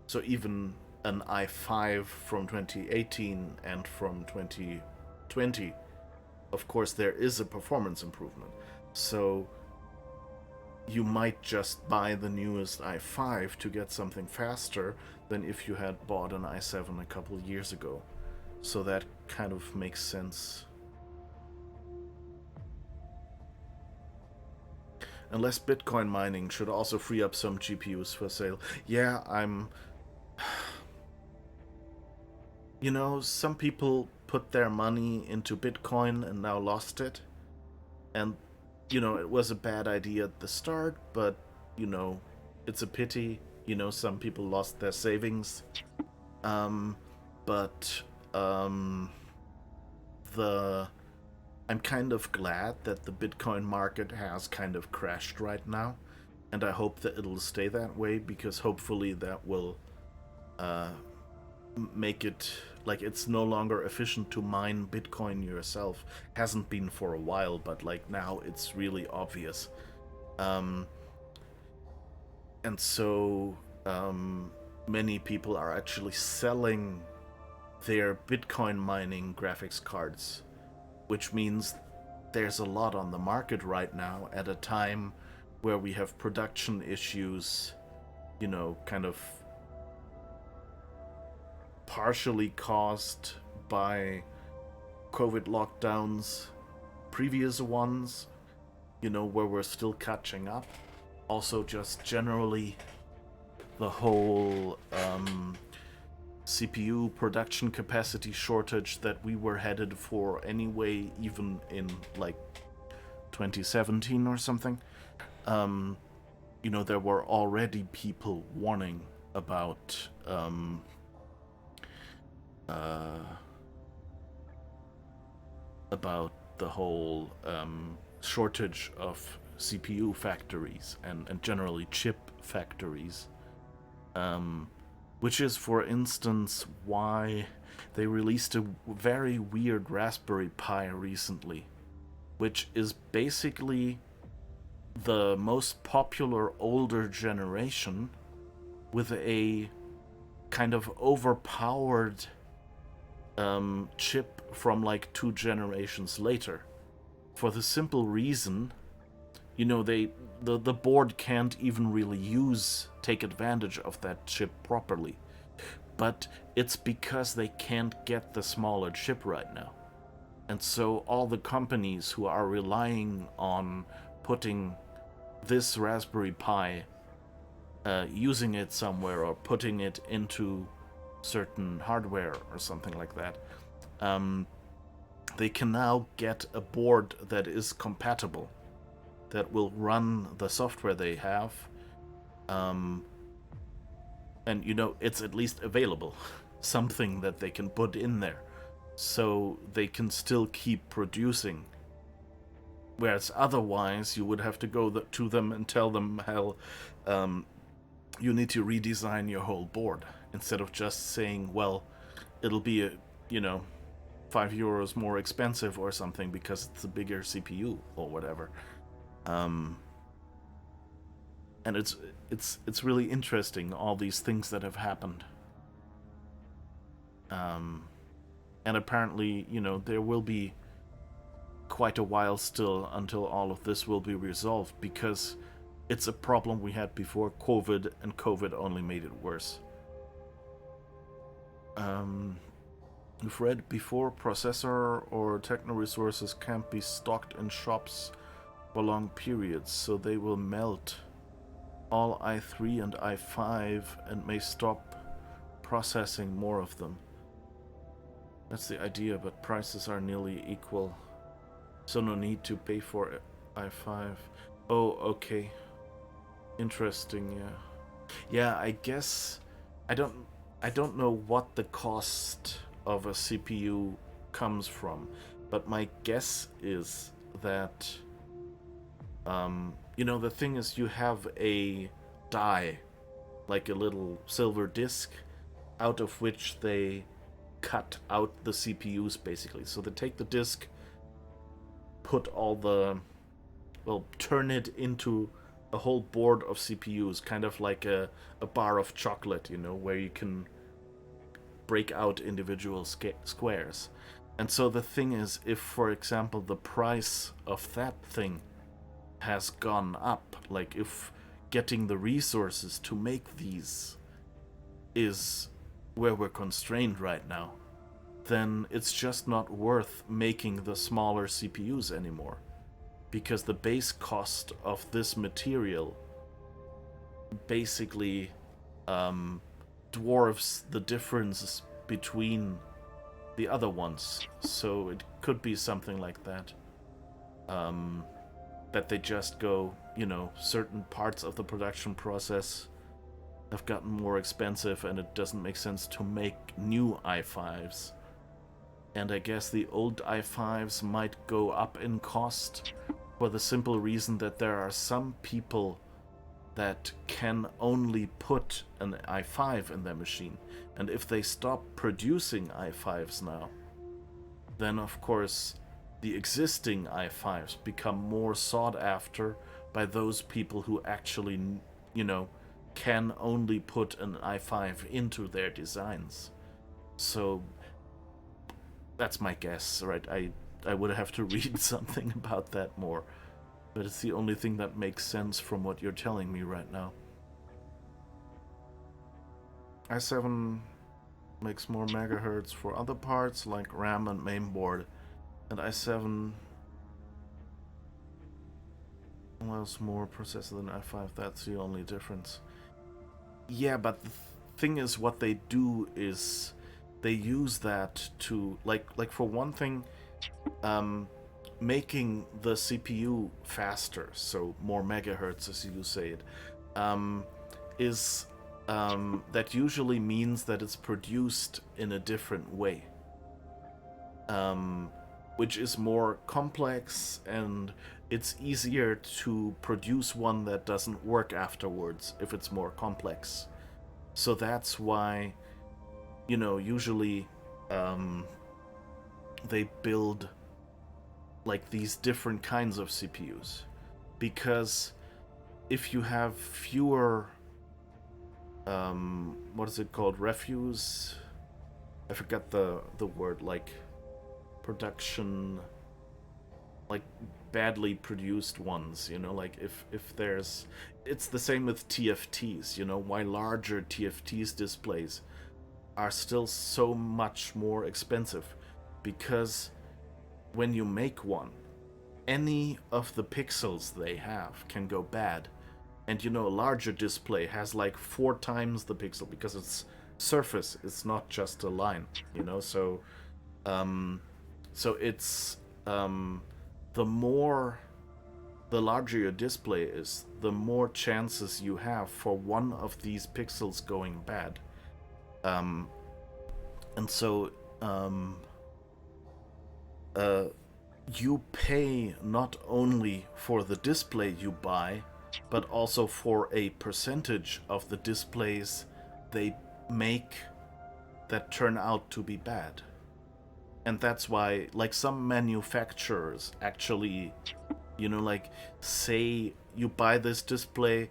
So even an i5 from 2018 and from 2020, of course, there is a performance improvement. So you might just buy the newest i5 to get something faster than if you had bought an i7 a couple years ago. So that kind of makes sense. Unless Bitcoin mining should also free up some GPUs for sale. Yeah, you know, some people put their money into Bitcoin and now lost it. And, you know, it was a bad idea at the start, but, you know, it's a pity. You know, some people lost their savings. I'm kind of glad that the Bitcoin market has kind of crashed right now. And I hope that it'll stay that way, because hopefully that will make it, like, it's no longer efficient to mine Bitcoin yourself. Hasn't been for a while, but like now it's really obvious. And so many people are actually selling their Bitcoin mining graphics cards, which means there's a lot on the market right now at a time where we have production issues, you know, kind of partially caused by COVID lockdowns, previous ones, you know, where we're still catching up. Also, just generally, the whole CPU production capacity shortage that we were headed for anyway, even in like 2017 or something. You know, there were already people warning about the whole shortage of CPU factories and generally chip factories, which is, for instance, why they released a very weird Raspberry Pi recently, which is basically the most popular older generation with a kind of overpowered chip from like 2 generations later, for the simple reason, you know, the board can't even really take advantage of that chip properly. But it's because they can't get the smaller chip right now. And so all the companies who are relying on putting this Raspberry Pi, using it somewhere or putting it into certain hardware or something like that, they can now get a board that is compatible, that will run the software they have, and, you know, it's at least available, something that they can put in there, so they can still keep producing. Whereas otherwise, you would have to go to them and tell them, hell, you need to redesign your whole board, instead of just saying, well, it'll be €5 more expensive or something because it's a bigger CPU or whatever. And it's really interesting, all these things that have happened. And apparently, there will be quite a while still until all of this will be resolved, because it's a problem we had before COVID, and COVID only made it worse. We've read before, processor or techno resources can't be stocked in shops for long periods, so they will melt all i3 and i5 and may stop processing more of them. That's the idea, but prices are nearly equal, so no need to pay for i5. Oh, okay. Interesting, yeah. Yeah, I guess I don't know what the cost of a CPU comes from, but my guess is that the thing is, you have a die, like a little silver disc, out of which they cut out the CPUs, basically. So they take the disc, put all the, turn it into a whole board of CPUs, kind of like a bar of chocolate, where you can break out individual squares. And so the thing is, if, for example, the price of that thing has gone up, like if getting the resources to make these is where we're constrained right now, then it's just not worth making the smaller CPUs anymore, because the base cost of this material basically dwarfs the difference between the other ones. So it could be something like that. That they just go, certain parts of the production process have gotten more expensive and it doesn't make sense to make new i5s. And I guess the old i5s might go up in cost for the simple reason that there are some people that can only put an i5 in their machine. And if they stop producing i5s now, then of course the existing i5s become more sought after by those people who actually, can only put an i5 into their designs. So that's my guess, right? I would have to read something about that more, but it's the only thing that makes sense from what you're telling me right now. i7 makes more megahertz for other parts like RAM and mainboard, and i7 allows more processor than i5. That's the only difference. Yeah, but the thing is, what they do is they use that to, like for one thing, making the CPU faster, so more megahertz, as you say it, is that usually means that it's produced in a different way, which is more complex, and it's easier to produce one that doesn't work afterwards if it's more complex. So that's why, usually they build like these different kinds of CPUs, because if you have fewer what is it called, refuse, I forgot the word, like production, like badly produced ones, like if there's, it's the same with TFTs, why larger TFTs displays are still so much more expensive, because when you make one, any of the pixels they have can go bad. And a larger display has like 4 times the pixel, because it's surface, it's not just a line, so it's the larger your display is, the more chances you have for one of these pixels going bad. And so you pay not only for the display you buy, but also for a percentage of the displays they make that turn out to be bad. And that's why, like, some manufacturers actually, you know, like, say you buy this display,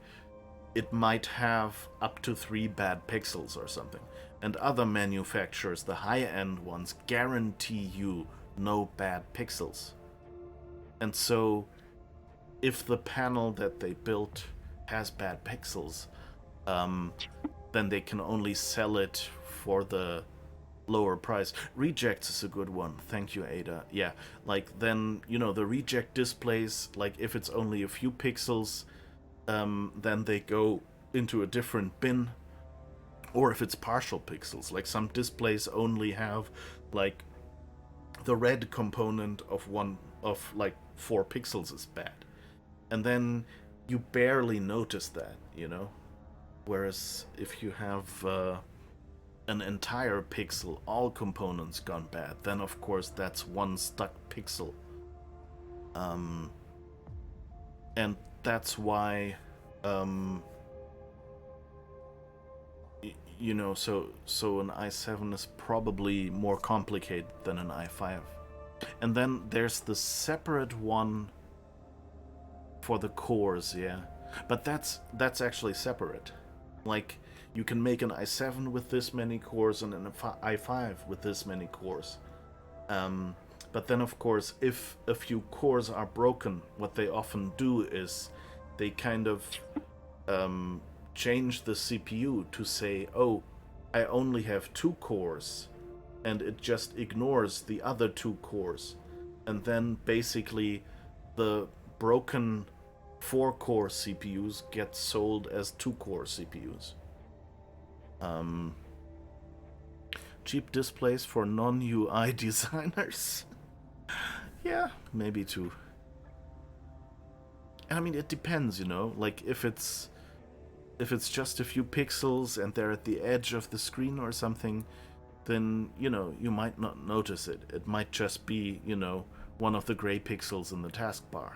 it might have up to 3 bad pixels or something. And other manufacturers, the high-end ones, guarantee you no bad pixels. And so, if the panel that they built has bad pixels, then they can only sell it for the lower price. Rejects is a good one. Thank you, Ada. Yeah, like, then, you know, the reject displays, like, if it's only a few pixels, then they go into a different bin. Or if it's partial pixels, like some displays only have, like, the red component of like 4 pixels is bad. And then you barely notice that, you know? Whereas if you have an entire pixel, all components gone bad, then of course that's one stuck pixel. And that's why, you know, so an i7 is probably more complicated than an i5. And then there's the separate one for the cores, yeah. But that's actually separate. Like, you can make an i7 with this many cores and an i5 with this many cores. But then, of course, if a few cores are broken, what they often do is they kind of change the CPU to say, oh, I only have 2 cores, and it just ignores the other 2 cores. And then basically the broken 4-core CPUs get sold as 2-core CPUs. Cheap displays for non-UI designers. Yeah, maybe too. And I mean, it depends, you know, like if it's just a few pixels and they're at the edge of the screen or something, then, you know, you might not notice it. It might just be, you know, one of the gray pixels in the taskbar.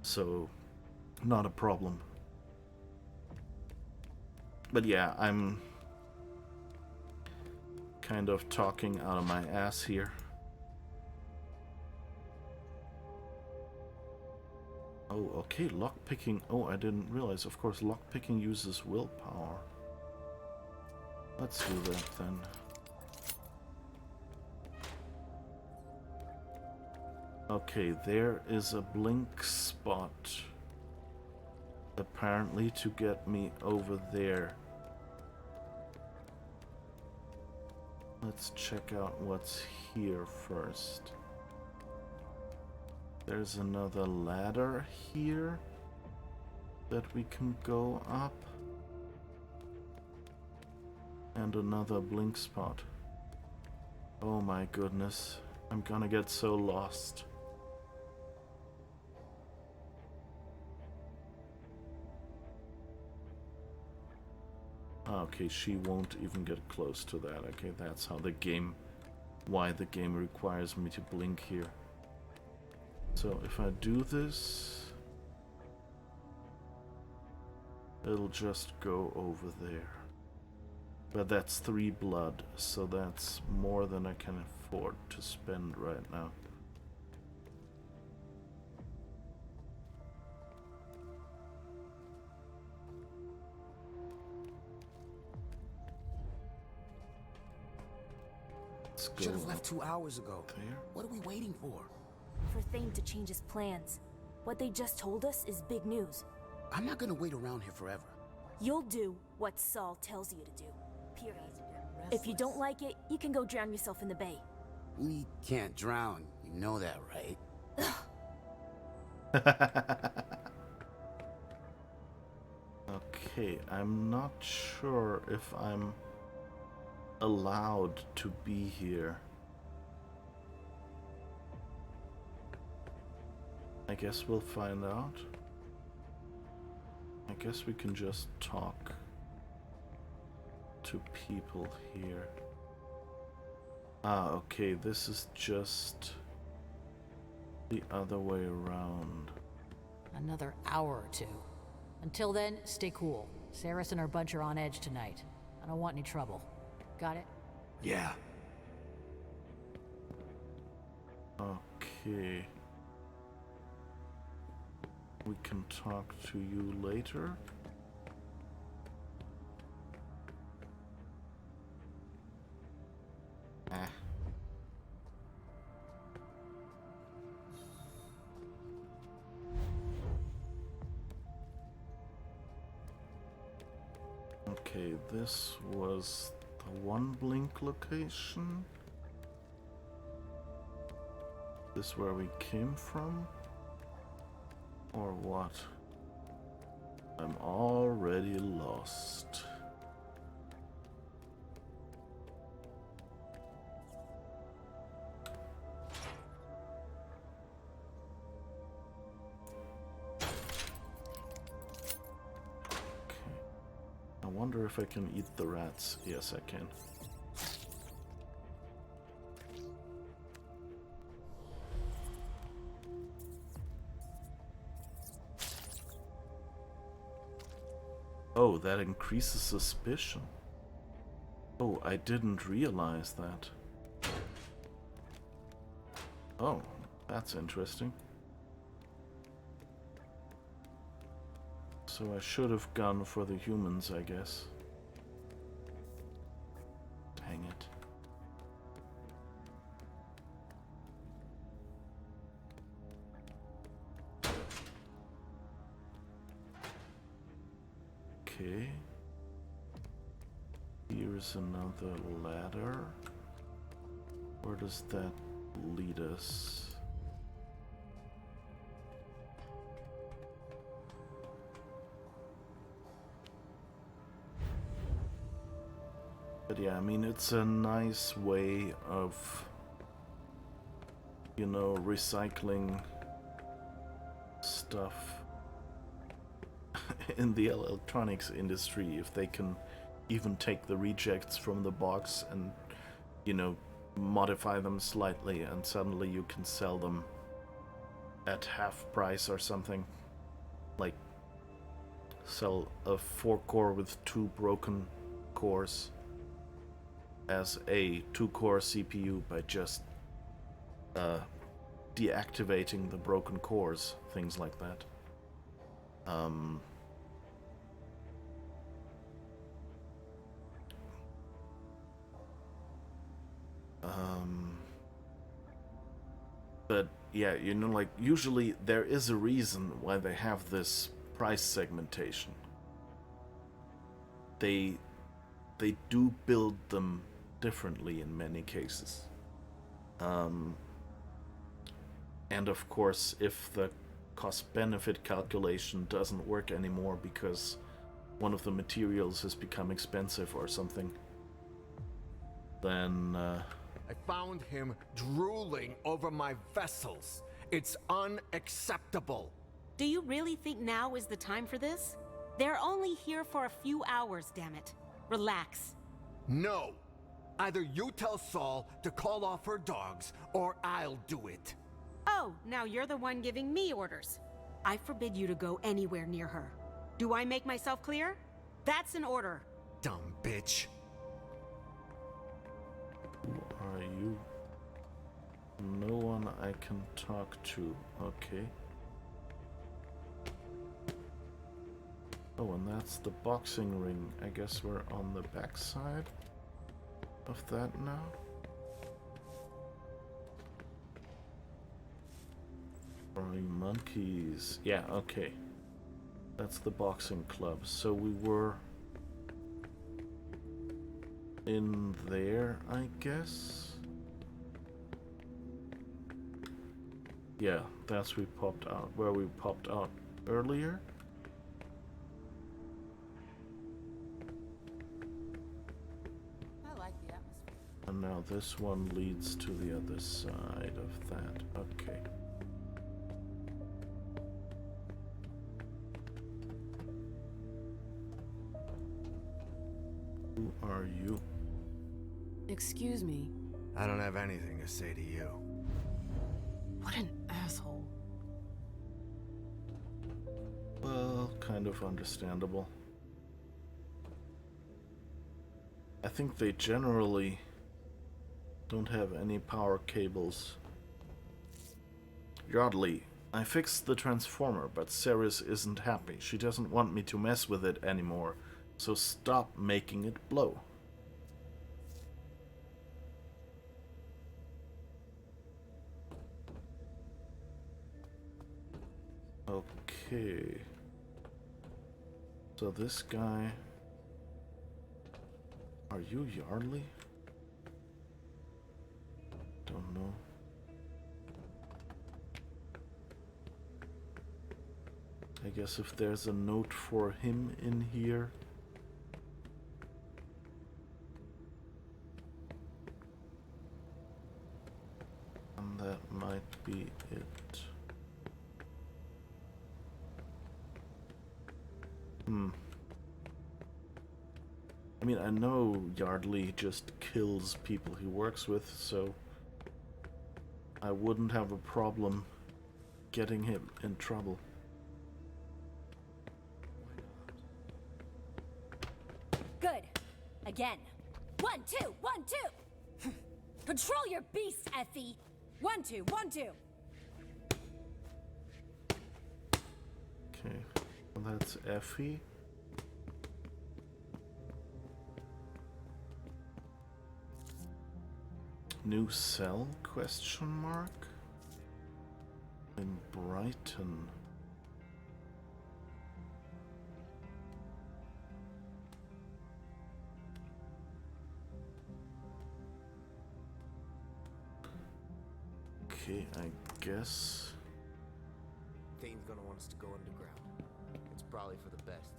So, not a problem. But yeah, I'm kind of talking out of my ass here. Oh, okay, lockpicking. Oh, I didn't realize. Of course, lockpicking uses willpower. Let's do that then. Okay, there is a blink spot. Apparently to get me over there. Let's check out what's here first. There's another ladder here that we can go up. And another blink spot. Oh my goodness. I'm gonna get so lost. Okay, she won't even get close to that. Okay, that's how the game... why the game requires me to blink here. So if I do this, it'll just go over there. But that's 3 blood, so that's more than I can afford to spend right now. Should have left 2 hours ago. There? What are we waiting for? For Thane to change his plans. What they just told us is big news. I'm not gonna wait around here forever. You'll do what Saul tells you to do. Period. If you don't like it, you can go drown yourself in the bay. We can't drown. You know that, right? Okay, I'm not sure if I'm allowed to be here. I guess we'll find out. I guess we can just talk to people here. Ah, okay, this is just the other way around. Another hour or 2. Until then, stay cool. Saris and her bunch are on edge tonight. I don't want any trouble. Got it? Yeah. Okay. We can talk to you later. Okay, this was the one blink location. This where we came from? Or what? I'm already lost. I wonder if I can eat the rats. Yes, I can. Oh, that increases suspicion. Oh, I didn't realize that. Oh, that's interesting. So I should have gone for the humans, I guess. Dang it. Okay. Here's another ladder. Where does that lead us? But yeah, I mean, it's a nice way of, you know, recycling stuff in the electronics industry, if they can even take the rejects from the box and, you know, modify them slightly, and suddenly you can sell them at half price or something. Like, sell a 4-core with 2 broken cores as a 2-core CPU by just deactivating the broken cores, things like that. But yeah, you know, like, usually there is a reason why they have this price segmentation. They do build them differently in many cases. And of course, if the cost-benefit calculation doesn't work anymore because one of the materials has become expensive or something, then I found him drooling over my vessels. It's unacceptable. Do you really think now is the time for this? They're only here for a few hours, damn it. Relax. No. Either you tell Saul to call off her dogs, or I'll do it. Oh, now you're the one giving me orders. I forbid you to go anywhere near her. Do I make myself clear? That's an order. Dumb bitch. who are you? No one I can talk to. Okay. Oh, and that's the boxing ring. I guess we're on the backside of that now. Flying monkeys. Yeah, okay. That's the boxing club. So we were in there, I guess. Yeah, that's where we popped out earlier. I like the atmosphere. And now this one leads to the other side of that. Okay. Who are you? Excuse me. I don't have anything to say to you. What an asshole. Well, kind of understandable. I think they generally Don't have any power cables. Yardley, I fixed the transformer, but Ceres isn't happy. She doesn't want me to mess with it anymore, so stop making it blow. Okay. So this guy... Are you Yardley? Don't know. I guess if there's a note for him in here. And that might be it. I mean, I know Yardley just kills people he works with, so I wouldn't have a problem getting him in trouble. Good. Again. 1, 2, 1, 2. Control your beast, Effie. 1, 2, 1, 2. Okay, well, that's Effie. New cell? Question mark? In Brighton. Okay, I guess. Dane's gonna want us to go underground. It's probably for the best.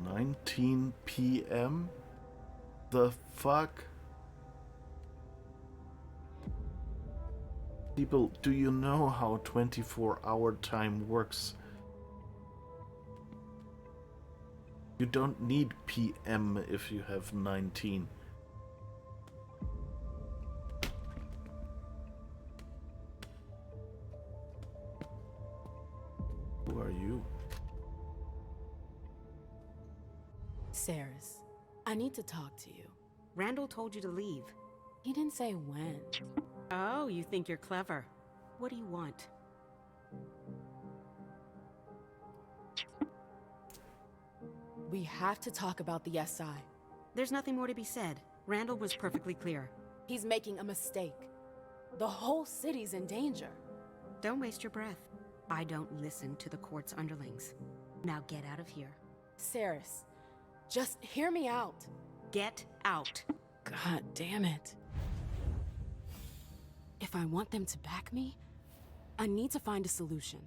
19 p.m.? The fuck? People, do you know how 24-hour time works? You don't need PM if you have 19. Who are you? Ceres, I need to talk to you. Randall told you to leave. He didn't say when. Oh, you think you're clever. What do you want? We have to talk about the SI. There's nothing more to be said. Randall was perfectly clear. He's making a mistake. The whole city's in danger. Don't waste your breath. I don't listen to the court's underlings. Now get out of here. Ceres, just hear me out. Get out. God damn it. If I want them to back me, I need to find a solution.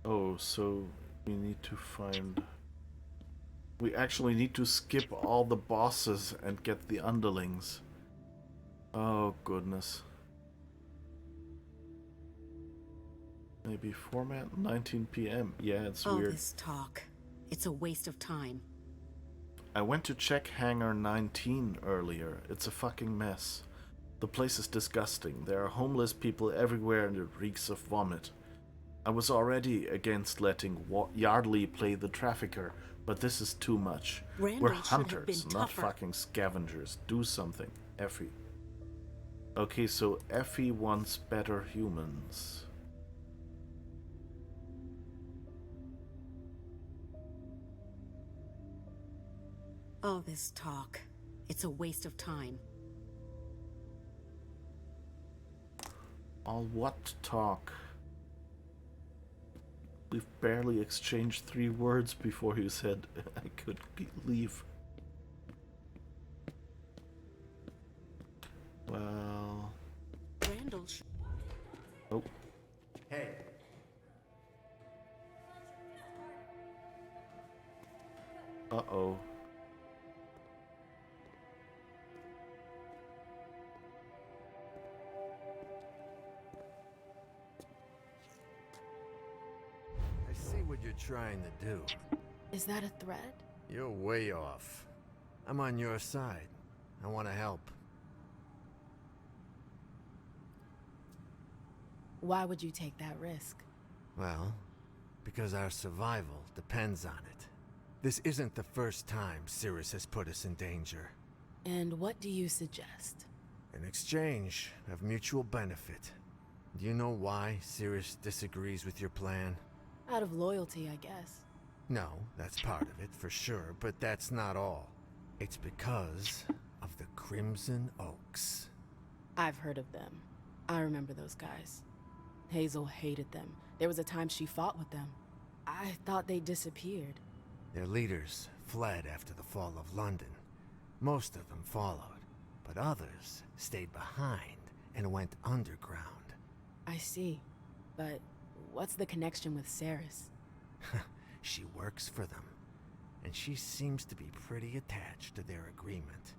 Oh, so we need to find... We actually need to skip all the bosses and get the underlings. Oh, goodness. Maybe format 19 p.m. Yeah, it's All weird. this talk. It's a waste of time. I went to check Hangar 19 earlier. It's a fucking mess. The place is disgusting. There are homeless people everywhere and it reeks of vomit. I was already against letting Yardley play the trafficker, but this is too much. Randall We're should have hunters, been not tougher. fucking scavengers. Do something, Effie. Okay, so Effie wants better humans. All this talk. It's a waste of time. All what talk? We've barely exchanged 3 words before you said I could leave. Well... Randall Oh. Hey. Uh-oh. I see what you're trying to do. Is that a threat? You're way off. I'm on your side. I want to help. Why would you take that risk? Well, because our survival depends on it. This isn't the first time Cirrus has put us in danger. And what do you suggest? An exchange of mutual benefit. Do you know why Cirrus disagrees with your plan? Out of loyalty, I guess. No, that's part of it, for sure, but that's not all. It's because of the Crimson Oaks. I've heard of them. I remember those guys. Hazel hated them. There was a time she fought with them. I thought they disappeared. Their leaders fled after the fall of London. Most of them followed, but others stayed behind and went underground. I see. But what's the connection with Ceres? She works for them, and she seems to be pretty attached to their agreement.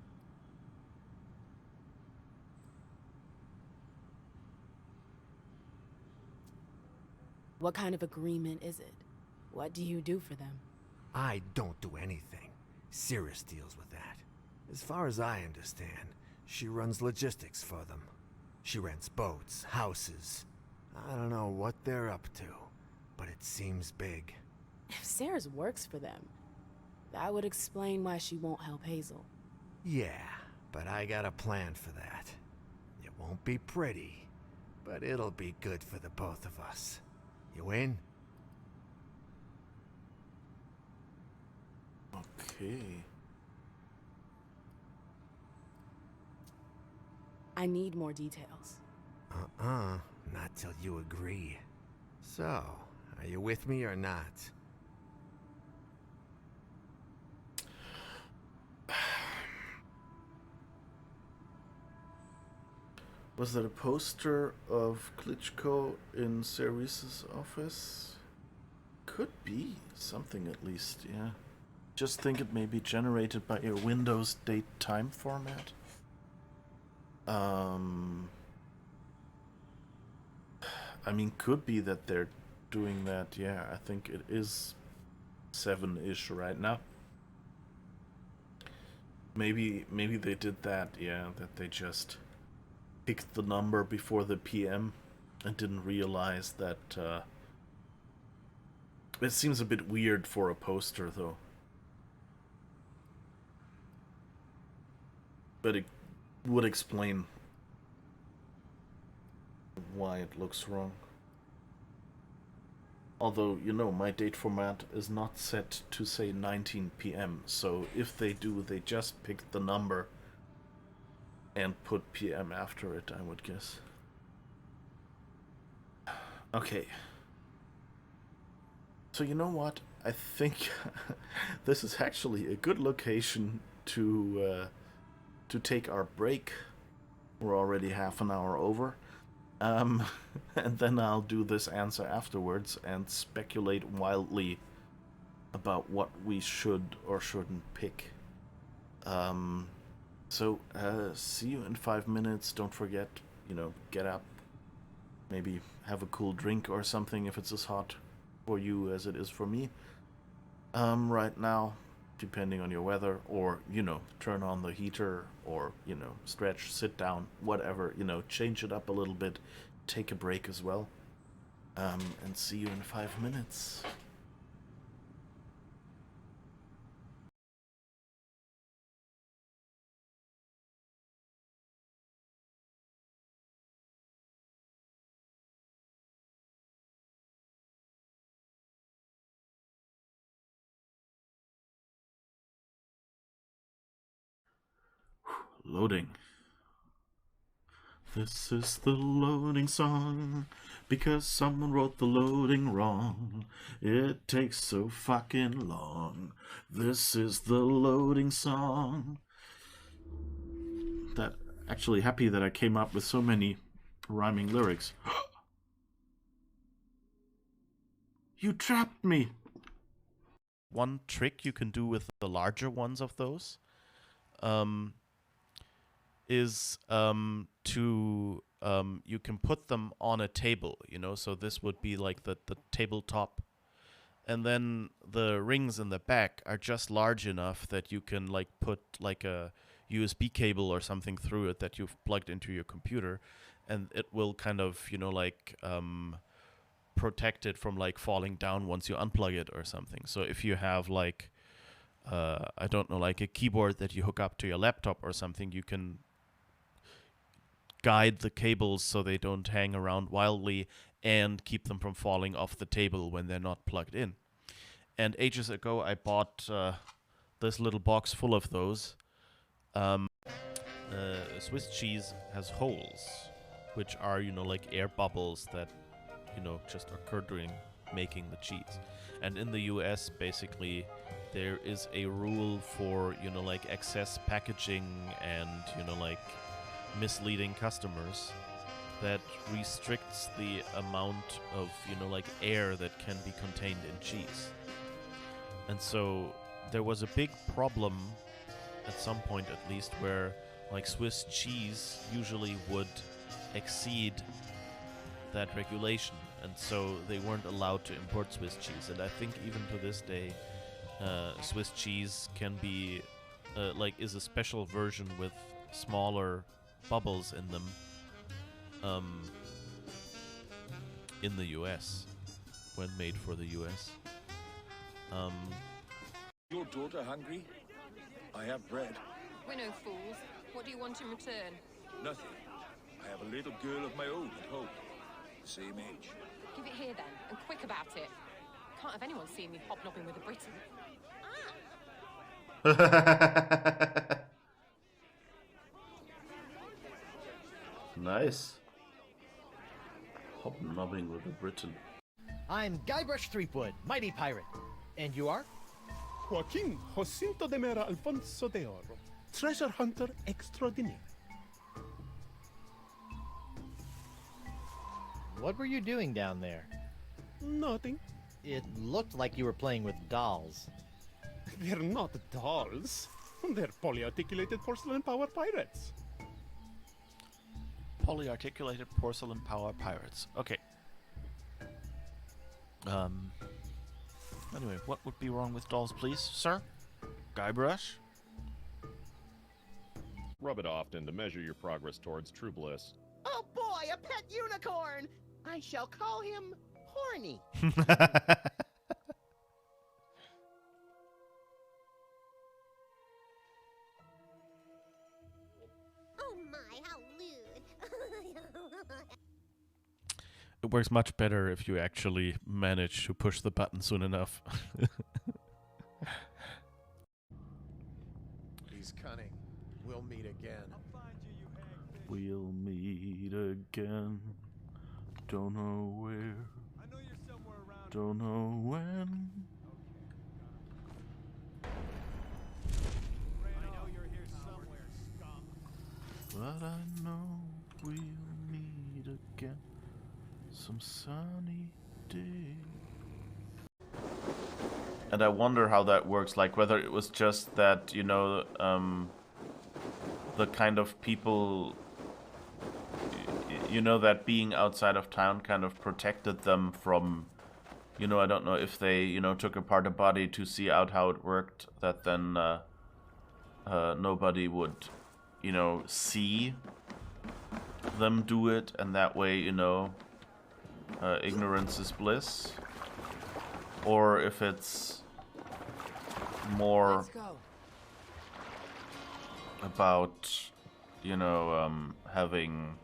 What kind of agreement is it? What do you do for them? I don't do anything. Cirrus deals with that. As far as I understand, she runs logistics for them. She rents boats, houses. I don't know what they're up to, but it seems big. If Ceres works for them, that would explain why she won't help Hazel. Yeah, but I got a plan for that. It won't be pretty, but it'll be good for the both of us. You in? Okay. I need more details. Not till you agree. So, are you with me or not? Was that a poster of Klitschko in Ceres' office? Could be something at least, yeah. Just think it may be generated by a Windows date time format. I mean, could be that they're doing that, yeah. I think it is 7-ish right now. Maybe they did that, yeah, that they just picked the number before the PM and didn't realize that, it seems a bit weird for a poster, though. But it would explain why it looks wrong. Although, you know, my date format is not set to say 19 PM, so if they do, they just pick the number and put PM after it, I would guess. Okay. So you know what? I think this is actually a good location to take our break. We're already half an hour over. And then I'll do this answer afterwards and speculate wildly about what we should or shouldn't pick. So, see you in 5 minutes. Don't forget, you know, get up. Maybe have a cool drink or something if it's as hot for you as it is for me. Right now, depending on your weather, or, you know, turn on the heater, or, you know, stretch, sit down, whatever, you know, change it up a little bit, take a break as well, and see you in 5 minutes. Loading. This is the loading song, because someone wrote the loading wrong. It takes so fucking long. This is the loading song. That actually happy that I came up with so many rhyming lyrics. You trapped me! One trick you can do with the larger ones of those, is to you can put them on a table, you know, so this would be like the tabletop, and then the rings in the back are just large enough that you can like put like a USB cable or something through it that you've plugged into your computer, and it will kind of, you know, like protect it from like falling down once you unplug it or something. So if you have like I don't know, like a keyboard that you hook up to your laptop or something, you can guide the cables so they don't hang around wildly and keep them from falling off the table when they're not plugged in. And ages ago, I bought this little box full of those. Swiss cheese has holes, which are, you know, like air bubbles that, you know, just occur during making the cheese. And in the US, basically, there is a rule for, you know, like excess packaging and, you know, like misleading customers that restricts the amount of, you know, like air that can be contained in cheese. And so there was a big problem at some point, at least, where like Swiss cheese usually would exceed that regulation, and so they weren't allowed to import Swiss cheese. And I think even to this day, Swiss cheese can be is a special version with smaller bubbles in them in the US when made for the US. Your daughter hungry? I have bread. We're no fools. What do you want in return? Nothing. I have a little girl of my own at home. The same age. Give it here then, and quick about it. Can't have anyone seeing me hobnobbing with a Briton. Nice. Hobnobbing with a Briton. I'm Guybrush Threepwood, mighty pirate. And you are? Joaquin Jacinto de Mera Alfonso de Oro, treasure hunter extraordinaire. What were you doing down there? Nothing. It looked like you were playing with dolls. They're not dolls. They're polyarticulated porcelain power pirates. Polyarticulated porcelain power pirates. Okay. Anyway, what would be wrong with dolls, please, sir? Guybrush? Rub it often to measure your progress towards true bliss. Oh boy, a pet unicorn! I shall call him Horny. Oh my, how lewd. It works much better if you actually manage to push the button soon enough. He's cunning. We'll meet again. We'll meet again. Don't know where. Don't know when. But I know we'll meet again some sunny day. And I wonder how that works, like whether it was just that, you know, the kind of people, you know, that being outside of town kind of protected them from, you know, I don't know if they, you know, took apart a body to see out how it worked, that then nobody would, you know, see them do it, and that way, you know, ignorance is bliss. Or if it's more about, you know, having,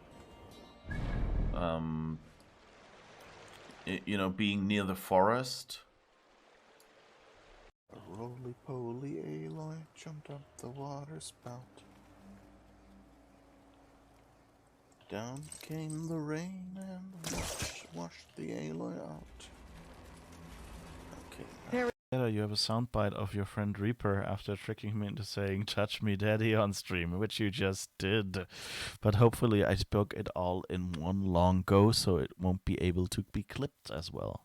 you know, being near the forest. A roly-poly Aloy jumped up the water spout. Down came the rain and washed the Aloy out. Okay. You have a soundbite of your friend Reaper after tricking him into saying "touch me daddy" on stream, which you just did. But hopefully I spoke it all in one long go, so it won't be able to be clipped as well.